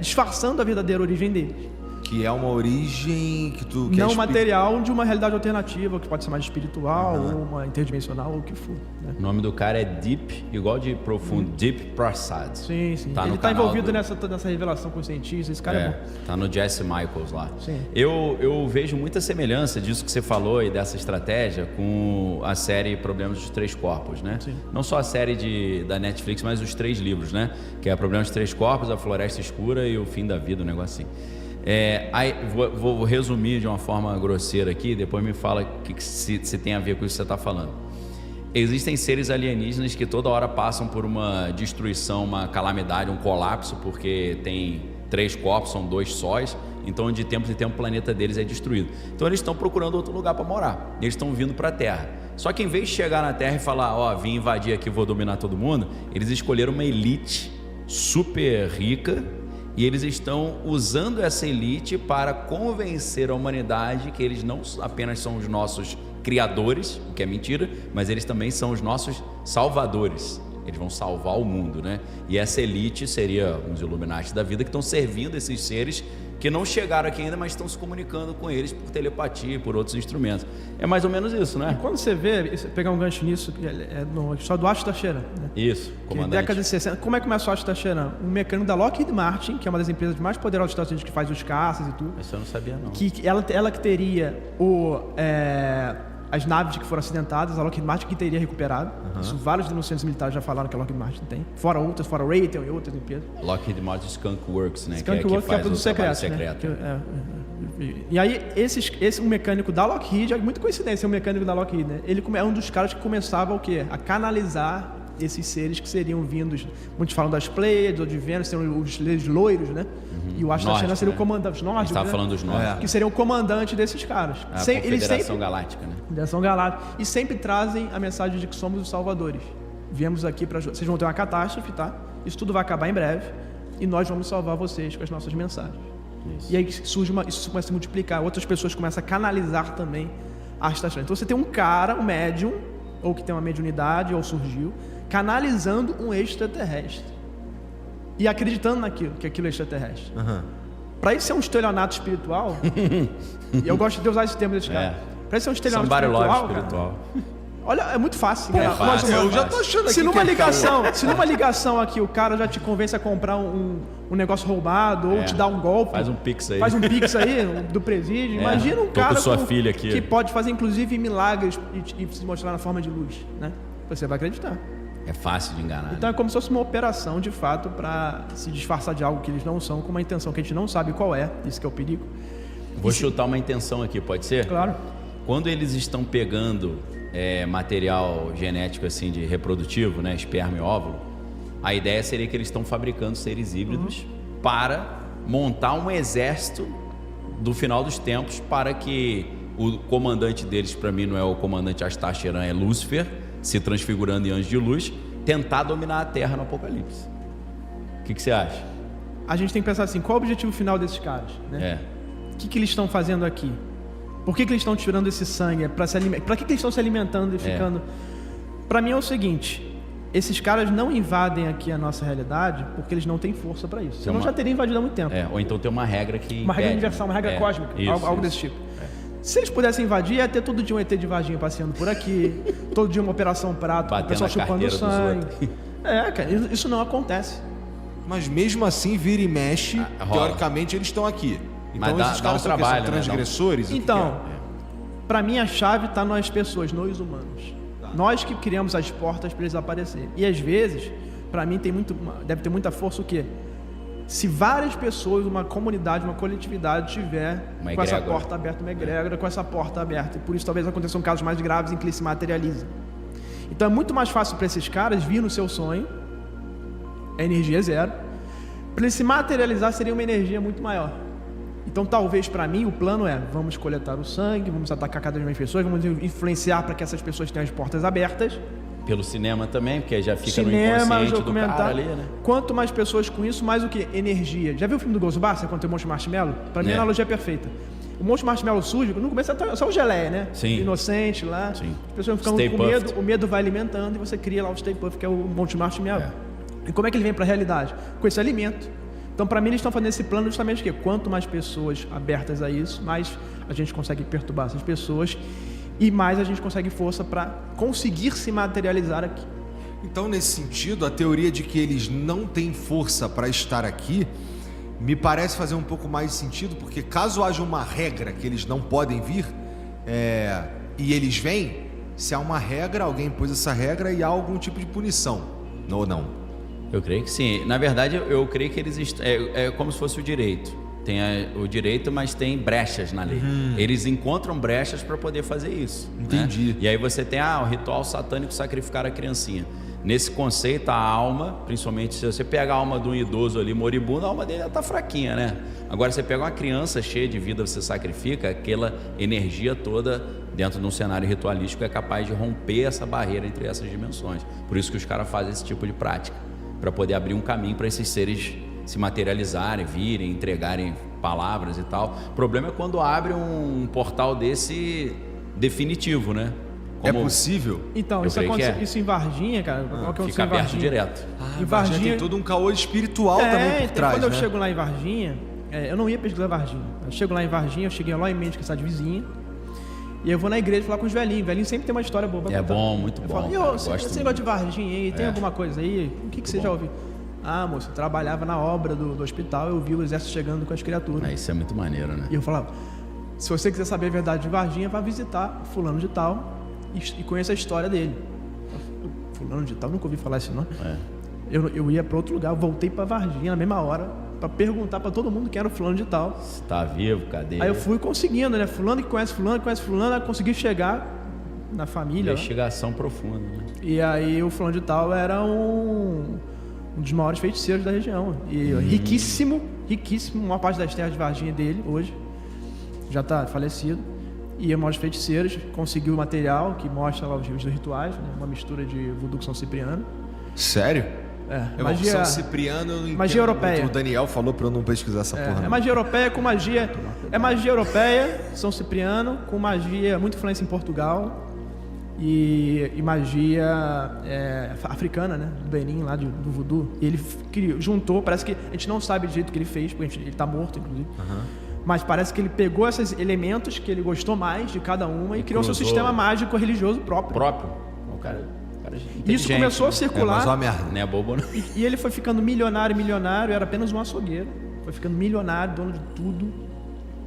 disfarçando a verdadeira origem deles. Que é uma origem que tu... Que não material de uma realidade alternativa, que pode ser mais espiritual, ou uma interdimensional, ou o que for. Né? O nome do cara é Deep, igual de profundo, Deep Prasad. Sim. Ele tá envolvido nessa revelação com os cientistas, esse cara é bom. Tá no Jesse Michaels lá. Sim. Eu vejo muita semelhança disso que você falou e dessa estratégia com a série Problemas dos Três Corpos, né? Sim. Não só a série da Netflix, mas os 3 livros, né? Que é Problemas dos Três Corpos, A Floresta Escura e O Fim da Vida, um negócio assim. Aí, vou resumir de uma forma grosseira aqui, depois me fala se tem a ver com isso que você está falando. Existem seres alienígenas que toda hora passam por uma destruição, uma calamidade, um colapso, porque tem 3 corpos, são 2 sóis, então de tempo em tempo o planeta deles é destruído. Então eles estão procurando outro lugar para morar, eles estão vindo para a Terra. Só que em vez de chegar na Terra e falar, vim invadir aqui, vou dominar todo mundo, eles escolheram uma elite super rica, e eles estão usando essa elite para convencer a humanidade que eles não apenas são os nossos criadores, o que é mentira, mas eles também são os nossos salvadores. Eles vão salvar o mundo, né? E essa elite seria uns Illuminati da vida que estão servindo esses seres que não chegaram aqui ainda, mas estão se comunicando com eles por telepatia, por outros instrumentos. É mais ou menos isso, né? E quando você vê, pegar um gancho nisso, é no história do Ashtar Sheran, né? Isso, comandante. Década de 60. Como é que começou o Ashtar Sheran? Um mecânico da Lockheed Martin, que é uma das empresas mais poderosas dos Estados Unidos, que faz os caças e tudo. Isso eu não sabia, não. Que ela que teria as naves que foram acidentadas, a Lockheed Martin que teria recuperado. Isso vários denunciantes militares já falaram que a Lockheed Martin tem. Fora outras, fora a Raytheon e outras empresas. Lockheed Martin Skunk Works, né? Skunk Works que é produto secreto. Né? E aí, um mecânico da Lockheed, é muita coincidência, um mecânico da Lockheed, né? Ele é um dos caras que começava o quê? A canalizar esses seres que seriam vindos, muitos falam das Pleiades ou de Vênus, seriam os seres loiros, né? E o Ashtar Sheran seria o comandante, os nórdicos, estava falando dos nórdicos. Que seriam o comandante desses caras. A Confederação Galáctica, né? Confederação Galáctica. E sempre trazem a mensagem de que somos os salvadores. Viemos aqui para ajudar. Vocês vão ter uma catástrofe, tá? Isso tudo vai acabar em breve e nós vamos salvar vocês com as nossas mensagens. Isso. E aí isso começa a se multiplicar. Outras pessoas começam a canalizar também a Ashtar Sheran. Então você tem um cara, um médium, ou que tem uma mediunidade, ou surgiu, canalizando um extraterrestre. E acreditando naquilo, que aquilo é extraterrestre. Para isso ser um estelionato espiritual, e eu gosto de usar esse termo desse cara. Para isso ser um estelionato espiritual. Olha, é muito fácil. Eu já tô achando se numa ligação aqui o cara já te convence a comprar um negócio roubado ou te dar um golpe. Faz um pix aí. Do presídio. Imagina um cara sua filha aqui. Que pode fazer inclusive milagres e se mostrar na forma de luz, né? Você vai acreditar. É fácil de enganar. Então é como se fosse uma operação de fato para se disfarçar de algo que eles não são, com uma intenção que a gente não sabe qual é. Isso que é o perigo. Vou chutar uma intenção aqui, pode ser? Claro. Quando eles estão pegando material genético assim de reprodutivo, né, esperma e óvulo, a ideia seria que eles estão fabricando seres híbridos para montar um exército do final dos tempos para que o comandante deles, para mim não é o comandante Ashtar Sheran, é Lúcifer, se transfigurando em anjo de luz, tentar dominar a Terra no Apocalipse. O que você acha? A gente tem que pensar assim, qual é o objetivo final desses caras? Né? O que eles estão fazendo aqui? Por que eles estão tirando esse sangue? Para que eles estão se alimentando e ficando... Para mim é o seguinte, esses caras não invadem aqui a nossa realidade porque eles não têm força para isso. Senão já teriam invadido há muito tempo. Ou então tem uma regra que... Uma regra universal, uma regra cósmica, algo desse tipo. Se eles pudessem invadir, ia ter todo dia um ET de Varginha passeando por aqui, todo dia uma operação prato, o pessoal chupando sangue. Cara, isso não acontece. Mas mesmo assim, vira e mexe, teoricamente eles estão aqui. Então esses caras são transgressores? Então, para mim a chave está nas pessoas, nos humanos. Nós que criamos as portas para eles aparecerem. E às vezes, para mim deve ter muita força o quê? Se várias pessoas, uma comunidade, uma coletividade tiver com essa porta aberta, uma egrégora com essa porta aberta. E por isso talvez aconteçam casos mais graves em que ele se materializa. Então é muito mais fácil para esses caras vir no seu sonho, a energia é zero. Para ele se materializar seria uma energia muito maior. Então talvez para mim o plano é, vamos coletar o sangue, vamos atacar cada vez mais pessoas, vamos influenciar para que essas pessoas tenham as portas abertas. Pelo cinema também, porque já fica no inconsciente do cara ali, né? Quanto mais pessoas com isso, mais o que? Energia. Já viu o filme do Ghostbusters, quando tem o Monstro Marshmallow? Pra mim a analogia é perfeita. O Monstro Marshmallow surge, no começo é só o geleia, né? Sim. Inocente lá. Sim. As pessoas ficam com medo, o medo vai alimentando e você cria lá o Stay Puft, que é o Monstro Marshmallow. E como é que ele vem pra realidade? Com esse alimento. Então, para mim, eles estão fazendo esse plano justamente que quanto mais pessoas abertas a isso, mais a gente consegue perturbar essas pessoas e mais a gente consegue força para conseguir se materializar aqui. Então, nesse sentido, a teoria de que eles não têm força para estar aqui me parece fazer um pouco mais de sentido, porque caso haja uma regra que eles não podem vir e eles vêm, se há uma regra, alguém pôs essa regra e há algum tipo de punição, ou não? Eu creio que sim. Na verdade, eu creio que eles é como se fosse o direito. Tem o direito, mas tem brechas na lei. Eles encontram brechas para poder fazer isso. Entendi. Né? E aí você tem o ritual satânico sacrificar a criancinha. Nesse conceito, a alma, principalmente se você pega a alma de um idoso ali moribundo, a alma dele já está fraquinha, né? Agora, você pega uma criança cheia de vida, você sacrifica, aquela energia toda dentro de um cenário ritualístico é capaz de romper essa barreira entre essas dimensões. Por isso que os caras fazem esse tipo de prática, para poder abrir um caminho para esses seres se materializarem, virem, entregarem palavras e tal. O problema é quando abre um portal desse definitivo, né? Como... É possível? Então, isso acontece isso em Varginha, cara. Fica aberto direto. Em Varginha tem todo um caô espiritual também por trás, quando eu chego lá em Varginha, eu não ia pesquisar Varginha. Eu chego lá em Varginha, eu cheguei lá em Mendes, que é a cidade vizinha, e eu vou na igreja falar com os velhinhos. O velhinho sempre tem uma história boa. É bom, muito bom. Você gosta de Varginha aí? Tem alguma coisa aí? O que você já ouviu? Ah, moço, eu trabalhava na obra do hospital, eu vi o exército chegando com as criaturas. Isso é muito maneiro, né? E eu falava, se você quiser saber a verdade de Varginha, vá visitar fulano de tal e conheça a história dele. Fulano de tal, nunca ouvi falar esse nome. Eu ia para outro lugar, eu voltei para Varginha na mesma hora, para perguntar para todo mundo quem era o fulano de tal. Se tá vivo, cadê? Aí eu fui conseguindo, né? Fulano que conhece fulano, consegui chegar na família. Investigação profunda, né? E aí o fulano de tal era um dos maiores feiticeiros da região. E riquíssimo, uma parte das terras de Varginha dele hoje já está falecido. E é um dos feiticeiros, conseguiu o material que mostra lá os rituais, né? Uma mistura de voodoo com São Cipriano. Sério? Magia, São Cipriano, magia europeia. O Daniel falou para eu não pesquisar essa porra. É magia europeia com magia. É magia europeia, São Cipriano, com magia, muita influência em Portugal. E magia africana, né? Do Benin, lá do voodoo. E ele juntou, parece que a gente não sabe do jeito que ele fez, porque ele está morto, inclusive. Mas parece que ele pegou esses elementos que ele gostou mais de cada uma e criou seu sistema mágico religioso próprio. O cara isso começou a circular. Mas uma merda. Não é bobo, não. E ele foi ficando milionário, era apenas um açougueiro. Foi ficando milionário, dono de tudo.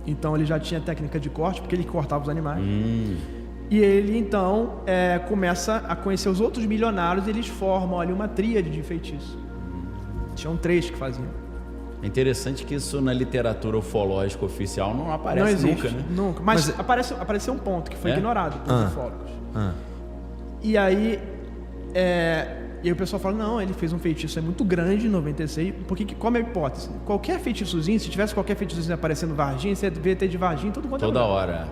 Então ele já tinha técnica de corte, porque ele cortava os animais. E ele então começa a conhecer os outros milionários e eles formam ali uma tríade de feitiço. Tinham 3 que faziam. É interessante que isso na literatura ufológica oficial não aparece nunca, né? Nunca. Mas apareceu um ponto que foi ignorado pelos ufólogos. E aí o pessoal fala, não, ele fez um feitiço muito grande em 96, porque como é a hipótese? Qualquer feitiçozinho, se tivesse qualquer feitiçozinho aparecendo em Varginha, você devia ter de Varginha toda hora.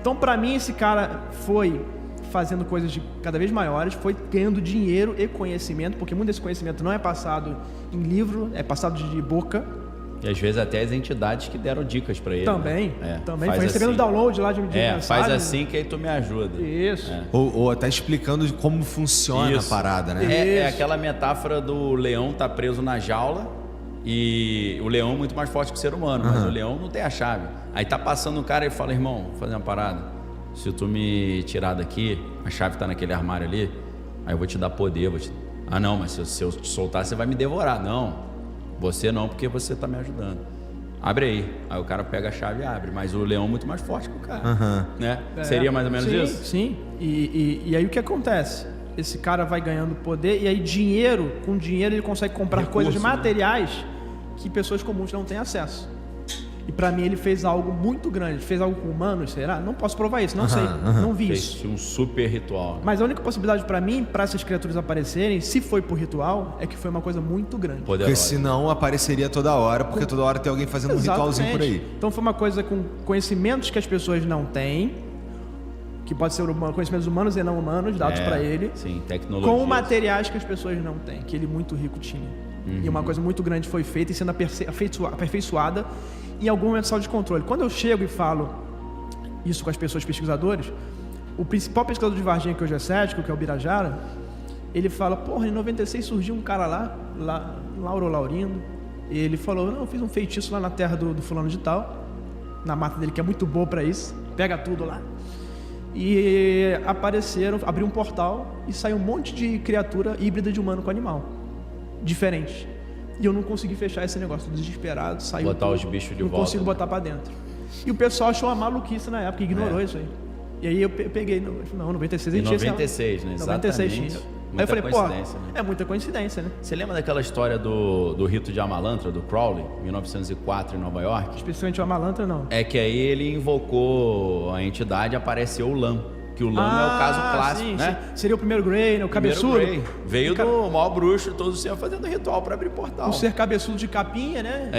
Então, pra mim, esse cara foi fazendo coisas cada vez maiores, foi ganhando dinheiro e conhecimento, porque muito desse conhecimento não é passado em livro, é passado de boca. E às vezes até as entidades que deram dicas para ele. Também, também. Foi recebendo download lá de mensagem. Faz assim que aí tu me ajuda. Isso. Ou até explicando como funciona a parada, né? É aquela metáfora do leão tá preso na jaula e o leão é muito mais forte que o ser humano, mas o leão não tem a chave. Aí tá passando um cara e fala, irmão, vou fazer uma parada. Se tu me tirar daqui, a chave tá naquele armário ali, aí eu vou te dar poder. Ah não, mas se eu te soltar, você vai me devorar. Não, você não, porque você tá me ajudando. Abre aí. Aí o cara pega a chave e abre. Mas o leão é muito mais forte que o cara. Né? Seria mais ou menos isso? Sim. E aí o que acontece? Esse cara vai ganhando poder e aí com dinheiro ele consegue comprar coisas materiais que pessoas comuns não têm acesso. E pra mim ele fez algo muito grande. Fez algo com humanos, será? Não posso provar isso, não sei. Não vi isso. Fez um super ritual. Mas a única possibilidade pra mim, pra essas criaturas aparecerem, se foi por ritual, é que foi uma coisa muito grande. Porque senão apareceria toda hora, porque toda hora tem alguém fazendo um ritualzinho por aí. Então foi uma coisa com conhecimentos que as pessoas não têm, que pode ser conhecimentos humanos e não humanos, dados pra ele. Sim, tecnologia. Com materiais que as pessoas não têm, que ele muito rico tinha. E uma coisa muito grande foi feita e sendo aperfeiçoada em algum momento de saúde de controle. Quando eu chego e falo isso com as pessoas pesquisadores, o principal pesquisador de Varginha, que hoje é cético, que é o Birajara, ele fala, porra, em 96 surgiu um cara lá Lauro Laurindo, Ele falou, não, eu fiz um feitiço lá na terra do fulano de tal, na mata dele, que é muito boa pra isso, pega tudo lá. E abriu um portal e saiu um monte de criatura híbrida de humano com animal, diferente. E eu não consegui fechar esse negócio, desesperado, saiu botar tudo, os bichos de não volta. Consigo botar pra dentro. E o pessoal achou uma maluquice na época, ignorou isso aí. E aí eu peguei, não, 96 a gente tinha... 96, né? 96 tinha. Aí eu falei, pô, né? É muita coincidência, né? Você lembra daquela história do rito de Amalantra, do Crowley, 1904 em Nova York? Especialmente o Amalantra, não. É que aí ele invocou a entidade e apareceu o Lam. Que o Lam é o caso clássico, sim, né? Sim. Seria o primeiro Grey, né? O cabeçudo. Grey. Veio do maior bruxo, todo o céu fazendo ritual para abrir portal. O ser cabeçudo de capinha, né?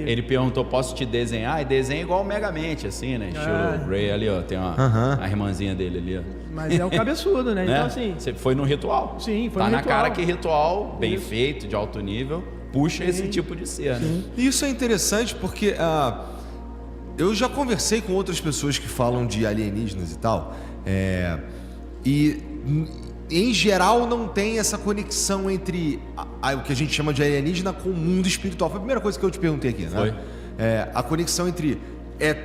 Ele perguntou, posso te desenhar? E desenha igual o Megamente, assim, né? Estilo Grey ali, ó. Tem a irmãzinha dele ali, ó. Mas é o cabeçudo, né? Então, assim... Você foi no ritual. Sim, foi no ritual. Tá na cara que ritual, bem feito, de alto nível, puxa esse tipo de ser, né? E isso é interessante porque eu já conversei com outras pessoas que falam de alienígenas e tal, e em geral não tem essa conexão entre o que a gente chama de alienígena com o mundo espiritual. Foi a primeira coisa que eu te perguntei aqui, né? Foi. A conexão entre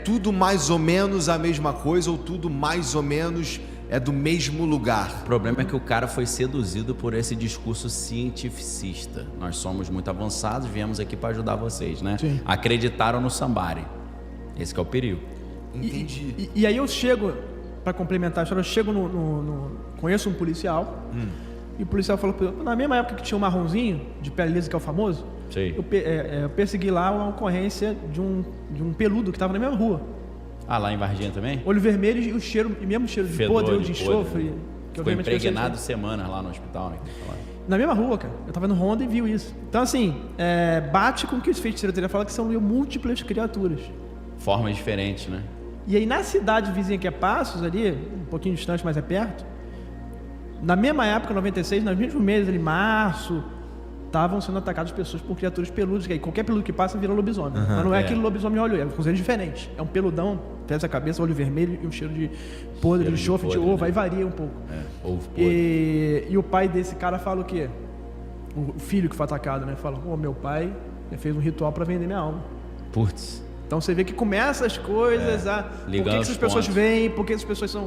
tudo mais ou menos a mesma coisa ou tudo mais ou menos do mesmo lugar. O problema é que o cara foi seduzido por esse discurso cientificista. Nós somos muito avançados, viemos aqui para ajudar vocês, né? Sim. Acreditaram no Sambari. Esse que é o perigo. Entendi. E aí eu chego, para complementar a história, eu chego conheço um policial, e o policial falou, na mesma época que tinha um marronzinho, de pele lisa, que é o famoso, Sim. eu persegui lá uma ocorrência de um peludo que estava na mesma rua. Ah, lá em Varginha também? Olho vermelho e o cheiro, e mesmo cheiro de Fedor, podre, de enxofre. Né? Que ficou impregnado semanas lá no hospital, né? Na mesma rua, cara. Eu tava no Honda e viu isso. Então, assim, bate com o que os feiticeiros teriam falado, que são múltiplas criaturas. Formas diferentes, né? E aí, na cidade vizinha, que é Passos, ali, um pouquinho distante, mas é perto, na mesma época, 96, nos mesmos meses, ali, março, estavam sendo atacadas pessoas por criaturas peludas, que aí qualquer peludo que passa vira lobisomem. Mas não é aquele lobisomem olho, é um coisa diferente. É um peludão, pesa a cabeça, olho vermelho e um cheiro de podre, de enxofre, de ovo, aí varia um pouco. Ovo podre. E o pai desse cara fala o quê? O filho que foi atacado, né? Fala, meu pai fez um ritual para vender minha alma. Putz. Então você vê que começa as coisas por que essas pessoas vêm, por que essas pessoas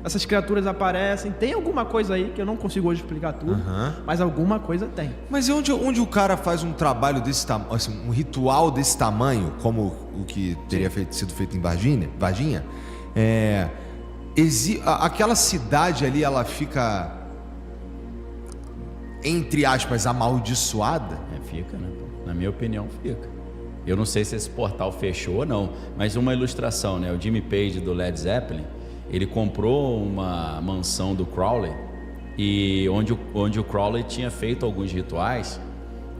essas criaturas aparecem. Tem alguma coisa aí que eu não consigo hoje explicar tudo, mas alguma coisa tem. Mas onde o cara faz um trabalho desse tamanho, assim, um ritual desse tamanho, como o que teria sido feito em Varginha, aquela cidade ali, ela fica, entre aspas, amaldiçoada? Fica, né? Na minha opinião, fica. Eu não sei se esse portal fechou ou não, mas uma ilustração, né? O Jimmy Page do Led Zeppelin, ele comprou uma mansão do Crowley, e onde o Crowley tinha feito alguns rituais,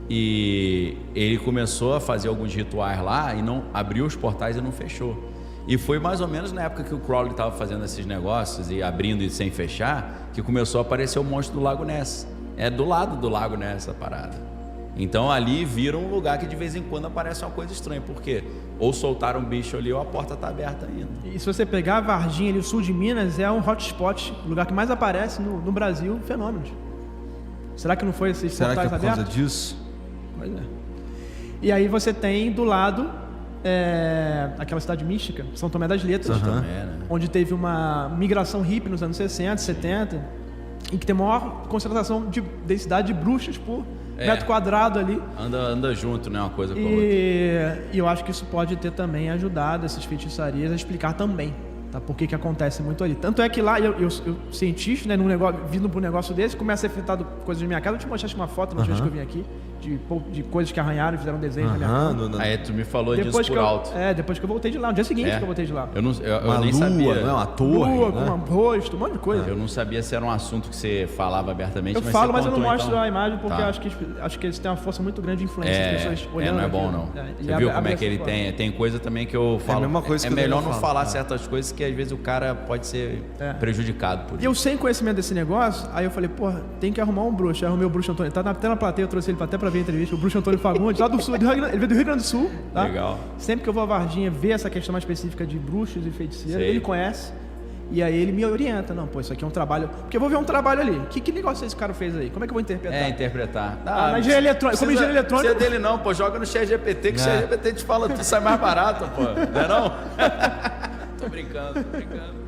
e ele começou a fazer alguns rituais lá e não abriu os portais e não fechou. E foi mais ou menos na época que o Crowley estava fazendo esses negócios e abrindo e sem fechar, que começou a aparecer o monstro do Lago Ness. É do lado do Lago Ness a parada. Então ali vira um lugar que de vez em quando aparece uma coisa estranha, porque ou soltaram um bicho ali ou a porta está aberta ainda. E se você pegar a Varginha ali, o sul de Minas, é um hotspot, o lugar que mais aparece no Brasil, fenômenos. Será que não foi esses portais abertos? Será que é por causa disso? Pois é. E aí você tem do lado aquela cidade mística, São Tomé das Letras, onde teve uma migração hippie nos anos 60, 70, em que tem maior concentração de densidade de bruxas por metro quadrado ali. Anda junto, né? Uma coisa com a outra. E eu acho que isso pode ter também ajudado essas feitiçarias a explicar também, tá? Por que acontece muito ali. Tanto é que lá, eu cientista, né, vindo para um negócio desse, começa a afetar coisas da minha casa. Eu te mostrei uma foto na última vez que eu vim aqui, de coisas que arranharam e fizeram desenho na minha casa. Aí tu me falou disso por alto. Depois que eu voltei de lá, no dia seguinte que eu voltei de lá. Eu nem lua, sabia. Não é uma torre, lua, né? com um rosto, um monte de coisa. Eu não sabia se era um assunto que você falava abertamente. Eu falo, mas eu não mostro então a imagem porque acho que eles têm uma força muito grande de influência. As pessoas olhando não é bom, não. Você viu como é que ele tem? Tem coisa também que eu falo. É a mesma coisa que melhor não falar certas coisas, que às vezes o cara pode ser prejudicado por isso. E eu sem conhecimento desse negócio, aí eu falei, porra, tem que arrumar um bruxo. Aí arrumei o bruxo Antônio. Tá até na plateia, eu trouxe ele até pra ver a entrevista. O bruxo Antônio Fagundes, lá do sul, ele veio do Rio Grande do Sul. Tá? Legal. Sempre que eu vou a Varginha ver essa questão mais específica de bruxos e feiticeiros, ele conhece. E aí ele me orienta, não, pô, isso aqui é um trabalho... Porque eu vou ver um trabalho ali. Que negócio esse cara fez aí? Como é que eu vou interpretar? Interpretar. Na engenharia eletrônica. Como engenheiro eletrônico... Não precisa dele não, pô. Joga no ChatGPT, que o ChatGPT te fala, tu sai mais barato, pô. Não é não? Tô brincando.